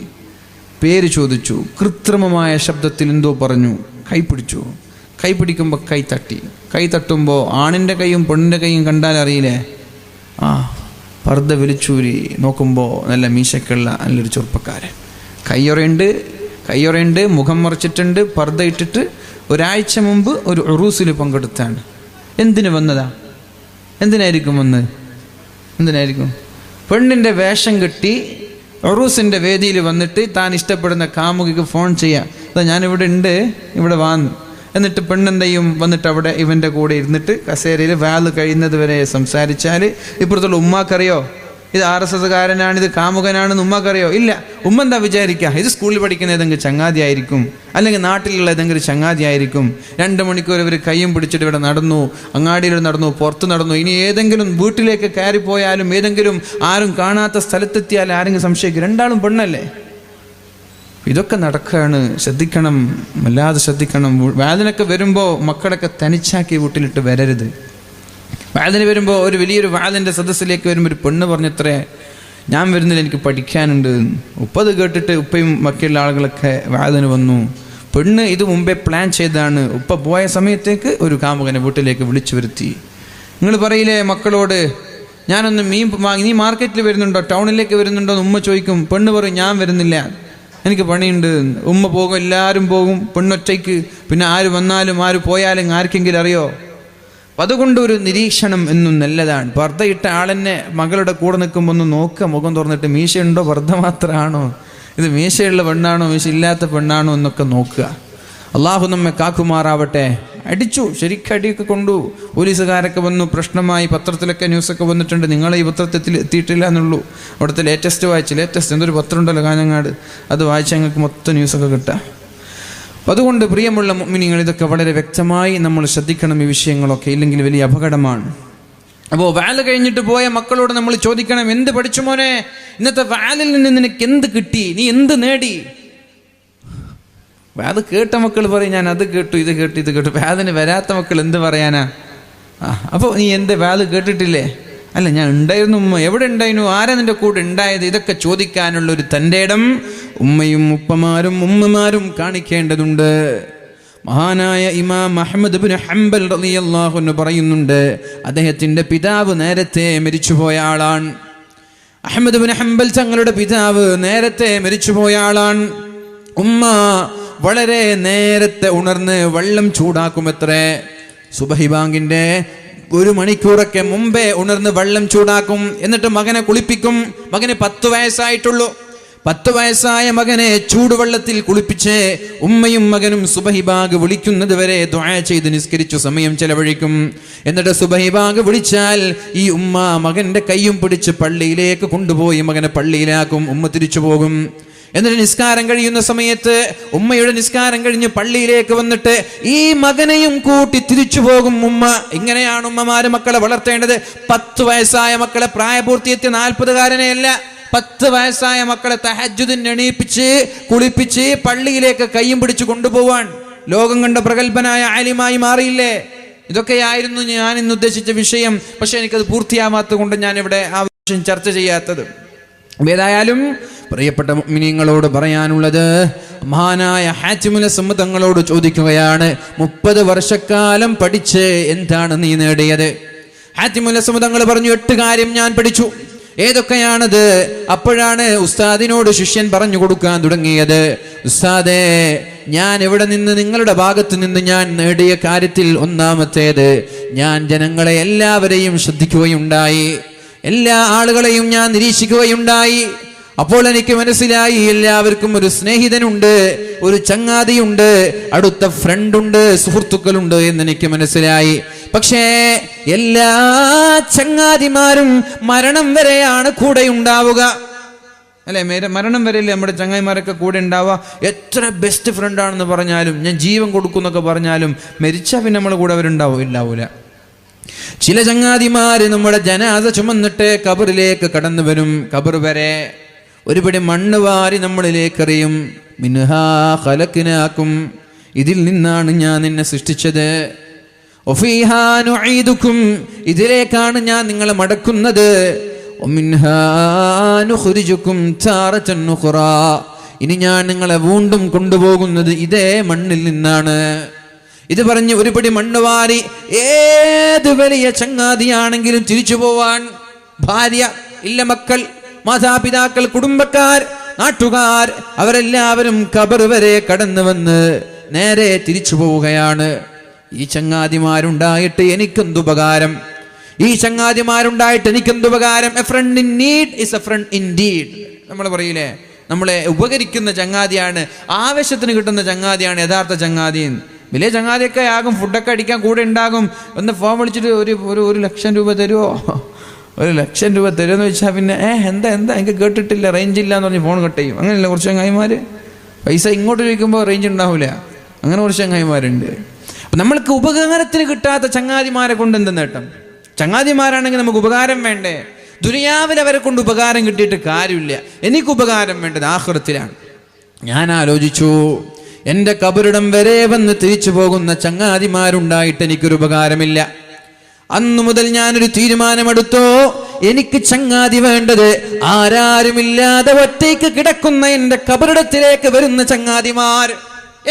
പേര് ചോദിച്ചു. കൃത്രിമമായ ശബ്ദത്തിൽ എന്തോ പറഞ്ഞു. കൈ പിടിക്കുമ്പോൾ കൈ തട്ടുമ്പോൾ ആണിൻ്റെ കൈയും പെണ്ണിൻ്റെ കൈയും കണ്ടാൽ അറിയില്ലേ? പർദ്ദ വലിച്ചൂരി നോക്കുമ്പോൾ നല്ല മീശക്കുള്ള നല്ലൊരു ചെറുപ്പക്കാരൻ. കയ്യൊറയുണ്ട്, മുഖം മറച്ചിട്ടുണ്ട്, പർദ്ദ ഇട്ടിട്ട് ഒരാഴ്ച മുമ്പ് ഒരു ഉറൂസിൽ പങ്കെടുത്താണ്. എന്തിനു വന്നതാ? എന്തിനായിരിക്കും? പെണ്ണിൻ്റെ വേഷം കെട്ടി ഉറൂസിൻ്റെ വേദിയിൽ വന്നിട്ട് താൻ ഇഷ്ടപ്പെടുന്ന കാമുകിക്ക് ഫോൺ ചെയ്യാം, അതാ ഞാനിവിടെ ഉണ്ട്, ഇവിടെ വാന്ന്. എന്നിട്ട് പെണ്ണെന്തെയും വന്നിട്ട് അവിടെ ഇവൻ്റെ കൂടെ ഇരുന്നിട്ട് കസേരയിൽ വാല് കഴിയുന്നത് വരെ സംസാരിച്ചാൽ ഇപ്പുറത്തുള്ള ഉമ്മാക്കറിയോ ഇത് RSSകാരനാണ്, ഇത് കാമുകനാണെന്ന് ഉമ്മാക്കറിയോ? ഇല്ല. ഉമ്മ എന്താ വിചാരിക്കുക? ഇത് സ്കൂളിൽ പഠിക്കുന്ന ഏതെങ്കിലും ചങ്ങാതി ആയിരിക്കും, അല്ലെങ്കിൽ നാട്ടിലുള്ള ഏതെങ്കിലും ചങ്ങാതി ആയിരിക്കും. 2 മണിക്കൂർ ഇവർ കയ്യും പിടിച്ചിട്ട് ഇവിടെ നടന്നു, അങ്ങാടിയിൽ നടന്നു, പുറത്ത് നടന്നു. ഇനി ഏതെങ്കിലും വീട്ടിലേക്ക് കയറിപ്പോയാലും ഏതെങ്കിലും ആരും കാണാത്ത സ്ഥലത്തെത്തിയാൽ ആരെങ്കിലും സംശയിക്കും, രണ്ടാളും പെണ്ണല്ലേ? ഇതൊക്കെ നടക്കുകയാണ്. ശ്രദ്ധിക്കണം, വല്ലാതെ ശ്രദ്ധിക്കണം. വാലിനൊക്കെ വരുമ്പോൾ മക്കളൊക്കെ തനിച്ചാക്കി വീട്ടിലിട്ട് വരരുത്. വാലിന് വരുമ്പോൾ ഒരു വലിയൊരു വാലിൻ്റെ സദസ്സിലേക്ക് വരുമ്പോൾ ഒരു പെണ്ണ് പറഞ്ഞത്രേ, ഞാൻ വരുന്നില്ല, എനിക്ക് പഠിക്കാനുണ്ട്. ഉപ്പ അത് കേട്ടിട്ട് ഉപ്പയും ബാക്കിയുള്ള ആളുകളൊക്കെ വാതിന് വന്നു. പെണ്ണ് ഇത് മുമ്പേ പ്ലാൻ ചെയ്താണ്. ഉപ്പ പോയ സമയത്തേക്ക് ഒരു കാമുകനെ വീട്ടിലേക്ക് വിളിച്ചു വരുത്തി. നിങ്ങൾ പറയില്ലേ മക്കളോട്, ഞാനൊന്ന് മീൻ വാങ്ങി, നീ മാർക്കറ്റിൽ വരുന്നുണ്ടോ, ടൗണിലേക്ക് വരുന്നുണ്ടോ എന്ന് ഉമ്മ ചോദിക്കും. പെണ്ണ് പറയും ഞാൻ വരുന്നില്ല, എനിക്ക് പണിയുണ്ട്. ഉമ്മ പോകും, എല്ലാവരും പോകും, പെണ്ണൊറ്റയ്ക്ക്. പിന്നെ ആര് വന്നാലും ആര് പോയാലും ആർക്കെങ്കിലും അറിയോ? അപ്പം അതുകൊണ്ട് ഒരു നിരീക്ഷണം എന്നും നല്ലതാണ്. പർദ്ദയിട്ട ആളെന്നെ മകളുടെ കൂടെ നിൽക്കുമ്പോൾ ഒന്ന് നോക്കുക, മുഖം തുറന്നിട്ട് മീശയുണ്ടോ, പർദ്ദ മാത്രമാണോ, ഇത് മീശയുള്ള പെണ്ണാണോ മീശ ഇല്ലാത്ത പെണ്ണാണോ എന്നൊക്കെ നോക്കുക. അള്ളാഹു നമ്മെ കാക്കുമാറാവട്ടെ. അടിച്ചു, ശരിക്കും അടിയൊക്കെ കൊണ്ടു. പോലീസുകാരൊക്കെ വന്നു, പ്രശ്നമായി. പത്രത്തിലൊക്കെ ന്യൂസൊക്കെ വന്നിട്ടുണ്ട്. നിങ്ങൾ ഈ പത്രത്തിൽ എത്തിയിട്ടില്ല എന്നുള്ളൂ. അവിടുത്തെ ലേറ്റസ്റ്റ് വായിച്ച്, ലേറ്റസ്റ്റ് എന്തൊരു പത്രം ഉണ്ടല്ലോ കാഞ്ഞങ്ങാട്, അത് വായിച്ചാൽ ഞങ്ങൾക്ക് മൊത്തം ന്യൂസൊക്കെ കിട്ടാം. അപ്പം അതുകൊണ്ട് പ്രിയമുള്ള മുഅ്മിനീങ്ങൾ, ഇതൊക്കെ വളരെ വ്യക്തമായി നമ്മൾ ശ്രദ്ധിക്കണം ഈ വിഷയങ്ങളൊക്കെ, ഇല്ലെങ്കിൽ വലിയ അപകടമാണ്. അപ്പോൾ വാല് കഴിഞ്ഞിട്ട് പോയ മക്കളോട് നമ്മൾ ചോദിക്കണം, എന്ത് പഠിച്ചു മോനെ, ഇന്നത്തെ വാലിൽ നിന്ന് നിനക്ക് എന്ത് കിട്ടി, നീ എന്ത് നേടി? അത് കേട്ട മക്കൾ പറയും ഞാൻ അത് കേട്ടു, ഇത് കേട്ടു, ഇത് കേട്ടു. വാദിന് വരാത്ത മക്കൾ എന്ത് പറയാനാ? അപ്പോൾ നീ എന്ത് വാല് കേട്ടിട്ടില്ലേ? അല്ല, ഞാൻ ഉണ്ടായിരുന്നു ഉമ്മ. എവിടെ ഉണ്ടായിരുന്നു? ആരാ നിന്റെ കൂടെ ഉണ്ടായത്? ഇതൊക്കെ ചോദിക്കാനുള്ളൊരു തൻ്റെ ഇടം ഉമ്മയും ഉപ്പമാരും ഉമ്മമാരും കാണിക്കേണ്ടതുണ്ട്. മഹാനായ ഇമാം അഹ്മദ് ഇബ്നു ഹംബൽ റളിയല്ലാഹു അൻഹു പറയുന്നുണ്ട്, അദ്ദേഹത്തിൻ്റെ പിതാവ് നേരത്തെ മരിച്ചുപോയ ആളാണ്. അഹ്മദ് ഇബ്നു ഹംബൽ തങ്ങളുടെ പിതാവ് നേരത്തെ മരിച്ചുപോയ ആളാണ്. ഉമ്മ വളരെ നേരത്തെ ഉണർന്ന് വെള്ളം ചൂടാക്കുമത്രേ. സുബഹി ബാങ്കിന്റെ 1 മണിക്കൂറൊക്കെ മുമ്പേ ഉണർന്ന് വെള്ളം ചൂടാക്കും. എന്നിട്ട് മകനെ കുളിപ്പിക്കും. മകന് 10 വയസ്സായിട്ടുള്ളൂ. 10 വയസ്സായ മകനെ ചൂടുവെള്ളത്തിൽ കുളിപ്പിച്ച് ഉമ്മയും മകനും സുബഹി ബാഗ് വിളിക്കുന്നത് വരെ ദുആ ചെയ്ത് നിസ്കരിച്ചു സമയം ചെലവഴിക്കും. എന്നിട്ട് സുബഹി ബാഗ് വിളിച്ചാൽ ഈ ഉമ്മ മകന്റെ കൈയും പിടിച്ച് പള്ളിയിലേക്ക് കൊണ്ടുപോയി മകനെ പള്ളിയിലാക്കും. ഉമ്മ തിരിച്ചു പോകും. എന്നിട്ട് നിസ്കാരം കഴിയുന്ന സമയത്ത് ഉമ്മയുടെ നിസ്കാരം കഴിഞ്ഞ് പള്ളിയിലേക്ക് വന്നിട്ട് ഈ മകനെയും കൂട്ടി തിരിച്ചു പോകും ഉമ്മ. ഇങ്ങനെയാണ് ഉമ്മമാര് മക്കളെ വളർത്തേണ്ടത്. 10 വയസ്സായ മക്കളെ, പ്രായപൂർത്തിയെത്തിയ 40-കാരനെയല്ല, 10 വയസ്സായ മക്കളെ തഹജ്ജുദിന് എണീപ്പിച്ച് കുളിപ്പിച്ച് പള്ളിയിലേക്ക് കയ്യും പിടിച്ച് കൊണ്ടുപോവാൻ ലോകം കണ്ട പ്രഗത്ഭനായ ആലിമായി മാറിയില്ലേ? ഇതൊക്കെയായിരുന്നു ഞാൻ ഇന്ന് ഉദ്ദേശിച്ച വിഷയം. പക്ഷെ എനിക്കത് പൂർത്തിയാവാത്തത് കൊണ്ട് ഞാൻ ഇവിടെ ആ വിഷയം ചർച്ച ചെയ്യാത്തത്. ഏതായാലും പ്രിയപ്പെട്ട മുഅ്മിനീങ്ങളോട് പറയാനുള്ളത്, മഹാനായ ഹാത്തിമുൽ അസ്മ തങ്ങളോട് ചോദിക്കുകയാണ്, 30 വർഷക്കാലം പഠിച്ച് എന്താണ് നീ നേടിയത്? ഹാത്തിമുൽ അസ്മ തങ്ങൾ പറഞ്ഞു, 8 കാര്യം ഞാൻ പഠിച്ചു. ഏതൊക്കെയാണത്? അപ്പോഴാണ് ഉസ്താദിനോട് ശിഷ്യൻ പറഞ്ഞു കൊടുക്കാൻ തുടങ്ങിയത്, ഉസ്താദേ, ഞാൻ ഇവിടെ നിന്ന് നിങ്ങളുടെ ഭാഗത്ത് നിന്ന് ഞാൻ നേടിയ കാര്യത്തിൽ ഒന്നാമത്തേത്, ഞാൻ ജനങ്ങളെ എല്ലാവരെയും ശ്രദ്ധിക്കുകയുണ്ടായി, എല്ലാ ആളുകളെയും ഞാൻ നിരീക്ഷിക്കുകയുണ്ടായി. അപ്പോൾ എനിക്ക് മനസ്സിലായി, എല്ലാവർക്കും ഒരു സ്നേഹിതനുണ്ട്, ഒരു ചങ്ങാതിയുണ്ട്, അടുത്ത ഫ്രണ്ടുണ്ട്, സുഹൃത്തുക്കളുണ്ട് എന്നെനിക്ക് മനസ്സിലായി. പക്ഷേ എല്ലാ ചങ്ങാതിമാരും മരണം വരെയാണ് കൂടെ ഉണ്ടാവുക, അല്ലെ? മരണം വരെയല്ലേ നമ്മുടെ ചങ്ങാതിമാരൊക്കെ കൂടെ ഉണ്ടാവുക. എത്ര ബെസ്റ്റ് ഫ്രണ്ടാണെന്ന് പറഞ്ഞാലും, ഞാൻ ജീവൻ കൊടുക്കുന്നൊക്കെ പറഞ്ഞാലും, മരിച്ചാൽ പിന്നെ നമ്മളെ കൂടെ അവരുണ്ടാവൂല. ചില ചങ്ങാതിമാര് നമ്മുടെ ജനാസ ചുമന്നിട്ട് ഖബറിലേക്ക് കടന്നു വരും. ഖബർ വരെ ഒരുപടി മണ്ണ് വാരി നമ്മളിലേക്ക് എറിയും. മിൻഹാ ഖലഖ്നാകും, ഇതിൽ നിന്നാണ് ഞാൻ നിന്നെ സൃഷ്ടിച്ചത്. വഫീഹാ നുഈദുകും, ഇതിലേക്കാണ് ഞാൻ നിങ്ങളെ മടക്കുന്നത്. വമിൻഹാ നുഖ്രിജുകും താറതൻ ഉഖ്റാ, ഇനി ഞാൻ നിങ്ങളെ വീണ്ടും കൊണ്ടുപോകുന്നത് ഇതേ മണ്ണിൽ നിന്നാണ്. ഇത് പറഞ്ഞ് ഒരുപടി മണ്ണ് വാരി ഏത് വലിയ ചങ്ങാതിയാണെങ്കിലും തിരിച്ചു പോവാൻ, ഭാര്യ ഇല്ല, മക്കൾ, മാതാപിതാക്കൾ, കുടുംബക്കാർ, നാട്ടുകാർ, അവരെല്ലാവരും ഖബർ വരെ കടന്നു വന്ന് നേരെ തിരിച്ചു പോവുകയാണ്. ഈ ചങ്ങാതിമാരുണ്ടായിട്ട് എനിക്കെന്തുപകാരം? ഈ ചങ്ങാതിമാരുണ്ടായിട്ട് എനിക്കെന്തുപകാരം? A friend in need is a friend indeed. നമ്മൾ പറയില്ലേ, നമ്മളെ ഉപകരിക്കുന്ന ചങ്ങാതിയാണ്, ആവശ്യത്തിന് കിട്ടുന്ന ചങ്ങാതിയാണ് യഥാർത്ഥ ചങ്ങാതി. വലിയ ചങ്ങാതിയൊക്കെ ആകും, ഫുഡൊക്കെ അടിക്കാൻ കൂടെ ഉണ്ടാകും. ഒന്ന് ഫോൺ വിളിച്ചിട്ട് ഒരു 1,00,000 രൂപ തരുമോ, 1,00,000 രൂപ തരുമെന്ന് വെച്ചാൽ പിന്നെ എന്താ എനിക്ക് കേട്ടിട്ടില്ല, റേഞ്ച് ഇല്ല എന്ന് പറഞ്ഞ് ഫോൺ കട്ട് ചെയ്യും. അങ്ങനെയല്ല കുറച്ച് ചങ്ങായിമാർ, പൈസ ഇങ്ങോട്ട് ചോദിക്കുമ്പോൾ റേഞ്ച് ഉണ്ടാവില്ല. അങ്ങനെ കുറച്ച് ചങ്ങായിമാരുണ്ട്. അപ്പം നമ്മൾക്ക് ഉപകാരത്തിന് കിട്ടാത്ത ചങ്ങാതിമാരെ കൊണ്ട് എന്ത് നേട്ടം? ചങ്ങാതിമാരാണെങ്കിൽ നമുക്ക് ഉപകാരം വേണ്ടേ? ദുനിയാവിൽ അവരെ കൊണ്ട് ഉപകാരം കിട്ടിയിട്ട് കാര്യമില്ല. എനിക്ക് ഉപകാരം വേണ്ടത് ആഖിറത്തിലാണ്. ഞാൻ ആലോചിച്ചു, എൻ്റെ കബറിടം വരെ വന്ന് തിരിച്ചു പോകുന്ന ചങ്ങാതിമാരുണ്ടായിട്ട് എനിക്കൊരു ഉപകാരമില്ല. അന്നു മുതൽ ഞാനൊരു തീരുമാനമെടുത്തോ, എനിക്ക് ചങ്ങാതി വേണ്ടത് ആരാരുമില്ലാതെ ഒറ്റയ്ക്ക് കിടക്കുന്ന എന്റെ കബറിടത്തിലേക്ക് വരുന്ന ചങ്ങാതിമാർ.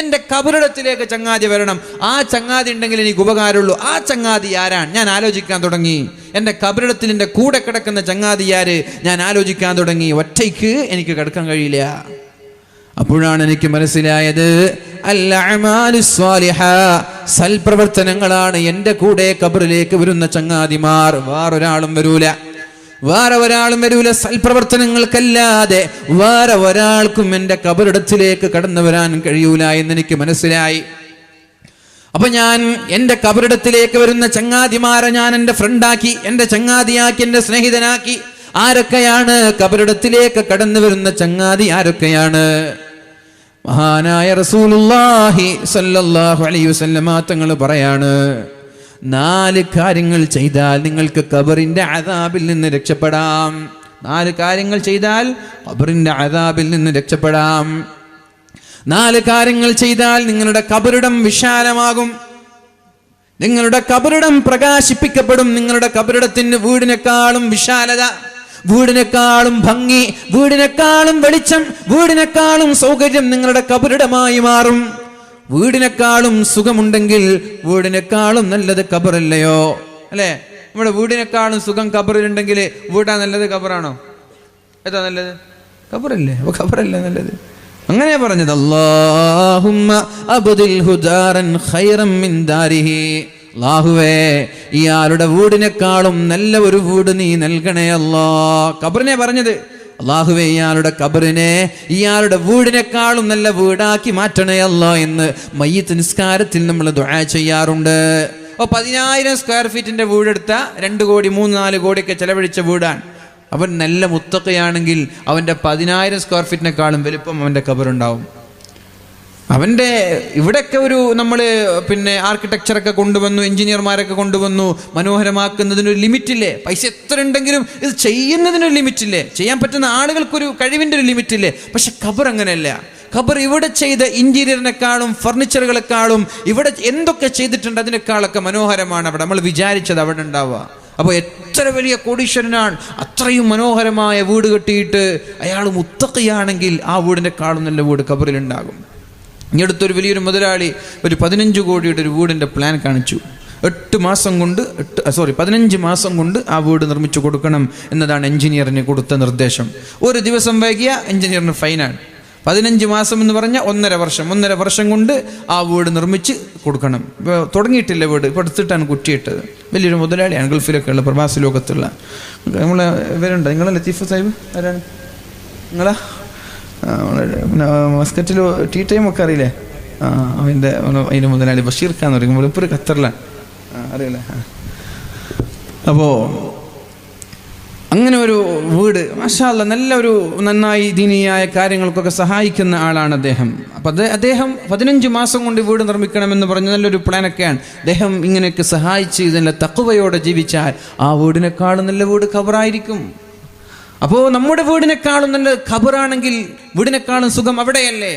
എന്റെ കബറിടത്തിലേക്ക് ചങ്ങാതി വരണം. ആ ചങ്ങാതി ഉണ്ടെങ്കിൽ എനിക്ക് ഉപകാരമുള്ളൂ. ആ ചങ്ങാതി ആരാണ്? ഞാൻ ആലോചിക്കാൻ തുടങ്ങി. എന്റെ കബറിടത്തിൽ എന്റെ കൂടെ കിടക്കുന്ന ചങ്ങാതി ആര്? ഞാൻ ആലോചിക്കാൻ തുടങ്ങി. ഒറ്റയ്ക്ക് എനിക്ക് കിടക്കാൻ കഴിയില്ല. അപ്പോഴാണ് എനിക്ക് മനസ്സിലായത് സൽപ്രവർത്തനങ്ങളാണ് എന്റെ കൂടെ കബറിലേക്ക് വരുന്ന ചങ്ങാതിമാർ. വേറൊരാളും വരൂല. സൽപ്രവർത്തനങ്ങൾക്കല്ലാതെ വേറെ ഒരാൾക്കും എന്റെ കബറിടത്തിലേക്ക് കടന്നു വരാൻ കഴിയൂല എന്നെനിക്ക് മനസ്സിലായി. അപ്പൊ ഞാൻ എന്റെ കബറിടത്തിലേക്ക് വരുന്ന ചങ്ങാതിമാരെ ഞാൻ എന്റെ ഫ്രണ്ടാക്കി, എന്റെ ചങ്ങാതിയാക്കി, എന്റെ സ്നേഹിതനാക്കി. ആരൊക്കെയാണ് കബറിടത്തിലേക്ക് കടന്നു വരുന്ന ചങ്ങാതി? ആരൊക്കെയാണ്? മഹാനായ റസൂലുള്ളാഹി സ്വല്ലല്ലാഹു അലൈഹി വസല്ലമ തങ്ങൾ പറയാണ്, 4 കാര്യങ്ങൾ ചെയ്താൽ നിങ്ങൾക്ക് ഖബറിന്റെ അദാബിൽ നിന്ന് രക്ഷപ്പെടാം. 4 കാര്യങ്ങൾ ചെയ്താൽ ഖബറിന്റെ അദാബിൽ നിന്ന് രക്ഷപ്പെടാം. 4 കാര്യങ്ങൾ ചെയ്താൽ നിങ്ങളുടെ ഖബറിടം വിശാലമാകും, നിങ്ങളുടെ ഖബറിടം പ്രകാശിപ്പിക്കപ്പെടും. നിങ്ങളുടെ ഖബറിടത്തിന് വീടിനേക്കാളും വിശാലത, വീടിനേക്കാളും ഭംഗി, വീടിനേക്കാളും വെളിച്ചം, വീടിനേക്കാളും സൗകര്യം നിങ്ങളുടെ ഖബറിടമായി മാറും. വീടിനേക്കാളും സുഖമുണ്ടെങ്കിൽ വീടിനേക്കാളും നല്ലത് ഖബറല്ലയോ? അല്ലെ? നമ്മുടെ വീടിനേക്കാളും സുഖം ഖബറിലുണ്ടെങ്കിൽ വീടാ നല്ലത് ഖബറാണോ? ഏതാ നല്ലത്? ഖബറല്ലേ? അപ്പൊ ഖബറല്ലേ നല്ലത്? അങ്ങനെ പറഞ്ഞത്. അല്ലാഹുമ്മ അബ്ദിൽഹു ദാരൻ ഖൈറൻ മിൻ ദാരിഹി. അല്ലാഹുവേ, ഇയാളുടെ വീടിനേക്കാളും നല്ല ഒരു വീട് നീ നൽകണേ അല്ലാ. ഖബറിനെ പറഞ്ഞത്. അല്ലാഹുവേ, ഇയാളുടെ ഖബറിനെ ഇയാളുടെ വീടിനേക്കാളും നല്ല വീടാക്കി മാറ്റണേ അല്ലാ എന്ന് മയ്യിത്ത് നിസ്കാരത്തിൽ നമ്മൾ ദുആ ചെയ്യാറുണ്ട്. അപ്പോൾ 10,000 സ്ക്വയർ ഫീറ്റിന്റെ വീടെടുത്ത 2 കോടി 3-4 കോടിയൊക്കെ ചെലവഴിച്ച വീടാണ്. അവൻ നല്ല മുത്തഖിയാണെങ്കിൽ അവന്റെ 10,000 സ്ക്വയർ ഫീറ്റിനേക്കാളും വലുപ്പം അവന്റെ ഖബറുണ്ടാവും. അവന്റെ ഇവിടെയൊക്കെ ഒരു നമ്മള് ആർക്കിടെക്ചറൊക്കെ കൊണ്ടുവന്നു, എഞ്ചിനീയർമാരൊക്കെ കൊണ്ടുവന്നു, മനോഹരമാക്കുന്നതിനൊരു ലിമിറ്റില്ലേ? പൈസ എത്ര ഉണ്ടെങ്കിലും ഇത് ചെയ്യുന്നതിനൊരു ലിമിറ്റില്ലേ? ചെയ്യാൻ പറ്റുന്ന ആളുകൾക്കൊരു കഴിവിന്റെ ഒരു ലിമിറ്റില്ലേ? പക്ഷെ ഖബർ അങ്ങനെയല്ല. ഖബർ ഇവിടെ ചെയ്ത ഇന്റീരിയറിനേക്കാളും ഫർണിച്ചറുകളെക്കാളും ഇവിടെ എന്തൊക്കെ ചെയ്തിട്ടുണ്ട് അതിനേക്കാളൊക്കെ മനോഹരമാണ് അവിടെ നമ്മൾ വിചാരിച്ചത് അവിടെ ഉണ്ടാവുക. അപ്പോൾ എത്ര വലിയ കോടീശ്വരനാണ്, അത്രയും മനോഹരമായ വീട് കെട്ടിയിട്ട് അയാൾ മുത്തഖിയാണെങ്കിൽ ആ വീടിനേക്കാളും നല്ല വീട് ഖബറിലുണ്ടാകും. ഈ അടുത്തൊരു വലിയൊരു മുതലാളി ഒരു 15 കോടിയുടെ ഒരു വീടിൻ്റെ പ്ലാൻ കാണിച്ചു. 15 മാസം കൊണ്ട് ആ വീട് നിർമ്മിച്ചു കൊടുക്കണം എന്നതാണ് എഞ്ചിനീയറിന് കൊടുത്ത നിർദ്ദേശം. ഒരു ദിവസം വൈകിയ എഞ്ചിനീയറിന് ഫൈനാണ്. 15 മാസം എന്ന് പറഞ്ഞാൽ 1.5 വർഷം കൊണ്ട് ആ വീട് നിർമ്മിച്ച് കൊടുക്കണം. ഇപ്പോൾ തുടങ്ങിയിട്ടില്ല വീട്, ഇപ്പോൾ എടുത്തിട്ടാണ് കുറ്റിയിട്ടത്. വലിയൊരു മുതലാളിയാണ്, ഗൾഫിലൊക്കെ ഉള്ള പ്രവാസി ലോകത്തുള്ള. നമ്മളെ ഇവരുണ്ട്. നിങ്ങളെ ലത്തീഫ് സാഹിബ് ആരാണ്? നിങ്ങളാ മസ്കറ്റിൽ ടീ ടൈം ഒക്കെ അറിയില്ലേ? അതിൻ്റെ മുതലാളി ബഷീർ ഖാൻ എന്ന് പറയും. ഇപ്പോൾ ഖത്തറിലാണ്, അറിയില്ലേ? അപ്പോൾ അങ്ങനെ ഒരു വീട് മാഷാ അല്ലാ നല്ലൊരു നന്നായി ദീനിയായ കാര്യങ്ങൾക്കൊക്കെ സഹായിക്കുന്ന ആളാണ് അദ്ദേഹം. അപ്പം അദ്ദേഹം 15 മാസം കൊണ്ട് വീട് നിർമ്മിക്കണമെന്ന് പറഞ്ഞ് നല്ലൊരു പ്ലാനൊക്കെയാണ്. അദ്ദേഹം ഇങ്ങനെയൊക്കെ സഹായിച്ച് ഇതിൻ്റെ തഖ്വയോടെ ജീവിച്ചാൽ ആ വീടിനേക്കാളും നല്ല വീട് ഖബറായിരിക്കും. അപ്പോൾ നമ്മുടെ വീടിനേക്കാളും നല്ല ഖബറാണെങ്കിൽ വീടിനേക്കാളും സുഖം അവിടെയല്ലേ?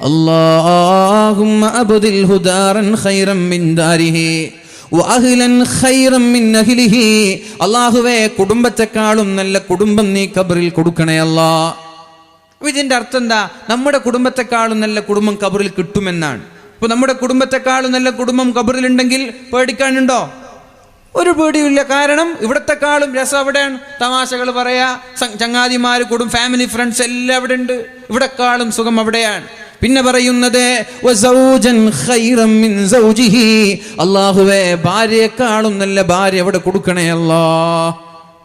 അല്ലാഹുമ്മ അബ്ദിൽഹു ദാരൻ ഖൈറൻ മിൻ ദാരിഹി വഅഹ്ലൻ ഖൈറൻ മിൻ അഹ്ലിഹി. അല്ലാഹുവേ, കുടുംബത്തെക്കാളും നല്ല കുടുംബം നീ ഖബറിൽ കൊടുക്കണേ അല്ലാ. ഇതിന്റെ അർത്ഥം എന്താ? നമ്മുടെ കുടുംബത്തെക്കാളും നല്ല കുടുംബം ഖബറിൽ കിട്ടുമെന്നാണ്. അപ്പോൾ നമ്മുടെ കുടുംബത്തെക്കാളും നല്ല കുടുംബം ഖബറിലുണ്ടെങ്കിൽ പേടിക്കാനുണ്ടോ? ഒരു പേടിയില്ല. കാരണം ഇവിടത്തെക്കാളും രസം അവിടെയാണ്. തമാശകൾ പറയാ, ചങ്ങാതിമാര്, ഫാമിലി, ഫ്രണ്ട്സ് എല്ലാം അവിടെ ഉണ്ട്. ഇവിടെക്കാളും സുഖം അവിടെയാണ്. പിന്നെ പറയുന്നത് അല്ലാഹുവേ, ഭാര്യയെക്കാളും നല്ല ഭാര്യ അവിടെ കൊടുക്കണേ അല്ലാ.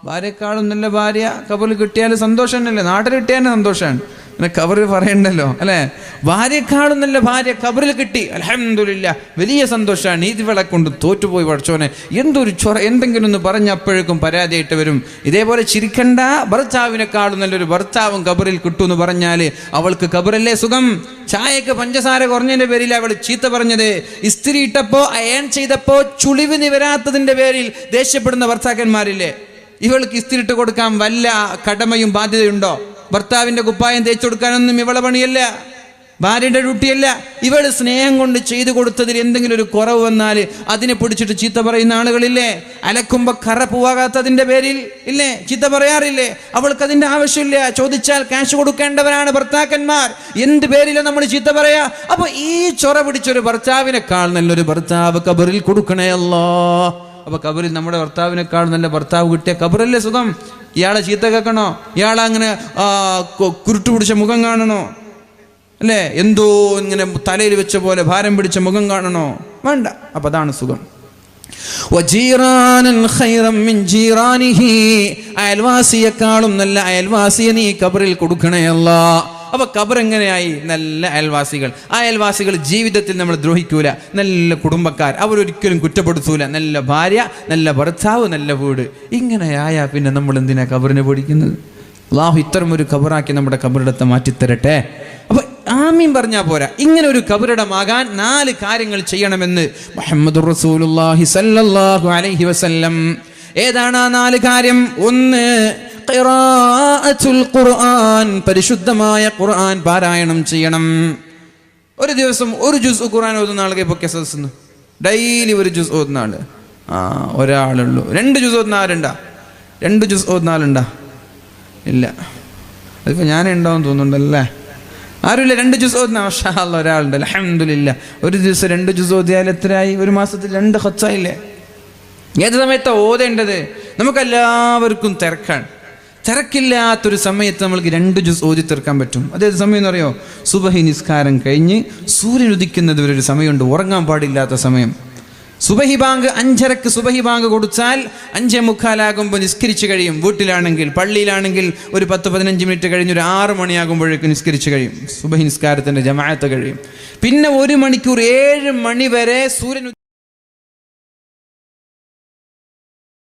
ഭാര്യയെക്കാളും നല്ല ഭാര്യ ഖബറിൽ കിട്ടിയാൽ സന്തോഷം തന്നെയല്ലേ? നാട്ടിൽ കിട്ടിയാലും സന്തോഷമാണ്. പിന്നെ ഖബറിൽ പറയണ്ടല്ലോ അല്ലേ? ഭാര്യയെക്കാളും നല്ല ഭാര്യ ഖബറിൽ കിട്ടി, അൽഹംദുലില്ലാ, വലിയ സന്തോഷമാണ്. ഇതിവളെ കൊണ്ട് തോറ്റുപോയി പഠിച്ചോനെ, എന്തൊരു എന്തെങ്കിലും ഒന്ന് പറഞ്ഞ അപ്പോഴേക്കും പരാതിയായിട്ട് വരും. ഇതേപോലെ ചിരിക്കണ്ട, ഭർത്താവിനെക്കാളും നല്ലൊരു ഭർത്താവും ഖബറിൽ കിട്ടുമെന്ന് പറഞ്ഞാൽ അവൾക്ക് ഖബറല്ലേ സുഖം. ചായക്ക് പഞ്ചസാര കുറഞ്ഞതിന്റെ പേരിൽ അവൾ ചീത്ത പറഞ്ഞത്. ഇസ്തിരി ഇട്ടപ്പോ അയൺ ചെയ്തപ്പോ ചുളിവ് നിവരാത്തതിന്റെ പേരിൽ ദേഷ്യപ്പെടുന്ന ഭർത്താക്കന്മാരില്ലേ? ഇവൾക്ക് ഇസ്തിരിട്ട് കൊടുക്കാൻ വല്ല കടമയും ബാധ്യതയുണ്ടോ? ഭർത്താവിന്റെ കുപ്പായം തേച്ചു കൊടുക്കാനൊന്നും ഇവളെ പണിയല്ല. ഭാര്യയുടെ ഡ്യൂട്ടിയല്ല. ഇവള് സ്നേഹം കൊണ്ട് ചെയ്തു കൊടുത്തതിൽ എന്തെങ്കിലും ഒരു കുറവ് വന്നാൽ അതിനെ പിടിച്ചിട്ട് ചീത്ത പറയുന്ന ആളുകളില്ലേ? അലക്കുമ്പോ കറ പോവാകാത്തതിന്റെ പേരിൽ ഇല്ലേ ചീത്ത പറയാറില്ലേ? അവൾക്ക് അതിന്റെ ആവശ്യമില്ല. ചോദിച്ചാൽ ക്യാഷ് കൊടുക്കേണ്ടവരാണ് ഭർത്താക്കന്മാർ. എന്ത് പേരിലാണ് നമ്മൾ ചീത്ത പറയാ? അപ്പൊ ഈ ചൊറ പിടിച്ചൊരു ഭർത്താവിനേക്കാൾ നല്ലൊരു ഭർത്താവ് കബറിൽ കൊടുക്കണേ അല്ലാ. അപ്പൊ കബറിൽ നമ്മുടെ ഭർത്താവിനേക്കാൾ നല്ല ഭർത്താവ് കിട്ടിയ കബറല്ലേ സുഖം? ഇയാളെ ചീത്ത കേൾക്കണോ? ഇയാളെ അങ്ങനെ കുരുട്ടു പിടിച്ച മുഖം കാണണോ? അല്ലേ? എന്തോ ഇങ്ങനെ തലയിൽ വെച്ച പോലെ ഭാരം പിടിച്ച മുഖം കാണണോ? വേണ്ട. അപ്പൊ അതാണ് സുഖം. അയൽവാസിയെക്കാളും നല്ല അയൽവാസിയെ നീ കബറിൽ കൊടുക്കണേ അല്ലാ. അപ്പൊ ഖബർ എങ്ങനെയായി? നല്ല അയൽവാസികൾ. ആ അയൽവാസികൾ ജീവിതത്തിൽ നമ്മൾ ദ്രോഹിക്കൂല. നല്ല കുടുംബക്കാർ, അവരൊരിക്കലും കുറ്റപ്പെടുത്തൂല. നല്ല ഭാര്യ, നല്ല ഭർത്താവ്, നല്ല വീട്. ഇങ്ങനെയായാ പിന്നെ നമ്മൾ എന്തിനാ ഖബറിനെ പഠിക്കുന്നത്? അല്ലാഹു ഇത്തരം ഒരു ഖബറാക്കി നമ്മുടെ ഖബറിടത്തെ മാറ്റിത്തരട്ടെ. അപ്പൊ ആമീൻ പറഞ്ഞാൽ പോരാ, ഇങ്ങനെ ഒരു ഖബറിടമാകാൻ 4 കാര്യങ്ങൾ ചെയ്യണമെന്ന് മുഹമ്മദുർ റസൂലുള്ളാഹി സ്വല്ലല്ലാഹു അലൈഹി വസല്ലം. ഏതാണ് ആ 4 കാര്യം? 1 ഖിറാഅത്തുൽ ഖുർആൻ, പരിശുദ്ധമായ ഖുർആൻ പാരായണം ചെയ്യണം. ഒരു ദിവസം ഒരു ജുസ് ഖുർആൻ ഓതുന്ന ആൾക്ക് ഇപ്പോൾ കേസസ് ഡെയിലി ഒരു ജുസ് ഓതുന്ന ആള് ഒരാളുള്ളൂ. 2 ജുസ് ഓതുന്ന ആരുണ്ടാ? 2 ജുസ് ഓതുന്ന ആളുണ്ടാ? ഇല്ല. അതിപ്പോൾ ഞാനേ ഉണ്ടാവും തോന്നുന്നുണ്ടല്ലേ? ആരുമില്ല. 2 ജുസ് ഓതുന്ന മാഷാ അല്ലാഹ് ഒരാളുണ്ട്. അൽഹംദുലില്ലാ. ഒരു ദിവസം 2 ജുസ് ഓതിയാൽ എത്രയായി? ഒരു മാസത്തിൽ 2 ഖത്സായില്ലേ? ഏത് സമയത്താണ് ഓതേണ്ടത്? നമുക്കെല്ലാവർക്കും തിരക്കാണ്. തിരക്കില്ലാത്തൊരു സമയത്ത് നമ്മൾക്ക് 2 ജുസ് ഓതി തീർക്കാൻ പറ്റും. അതേത് സമയം എന്നറിയോ? സുബഹി നിസ്കാരം കഴിഞ്ഞ് സൂര്യൻ ഉദിക്കുന്നത് വരെ ഒരു സമയമുണ്ട്, ഉറങ്ങാൻ പാടില്ലാത്ത സമയം. സുബഹി ബാങ്ക് 5:30 സുബഹി ബാങ്ക് കൊടുത്താൽ 5:45 നിസ്കരിച്ച് കഴിയും. വീട്ടിലാണെങ്കിൽ, പള്ളിയിലാണെങ്കിൽ ഒരു 10-15 മിനിറ്റ് കഴിഞ്ഞ് ഒരു 6 മണിയാകുമ്പോഴേക്ക് നിസ്കരിച്ച് കഴിയും. സുബഹി നിസ്കാരത്തിൻ്റെ ജമാഅത്ത് കഴിയും. പിന്നെ 1 മണിക്കൂർ 7 മണി വരെ സൂര്യൻ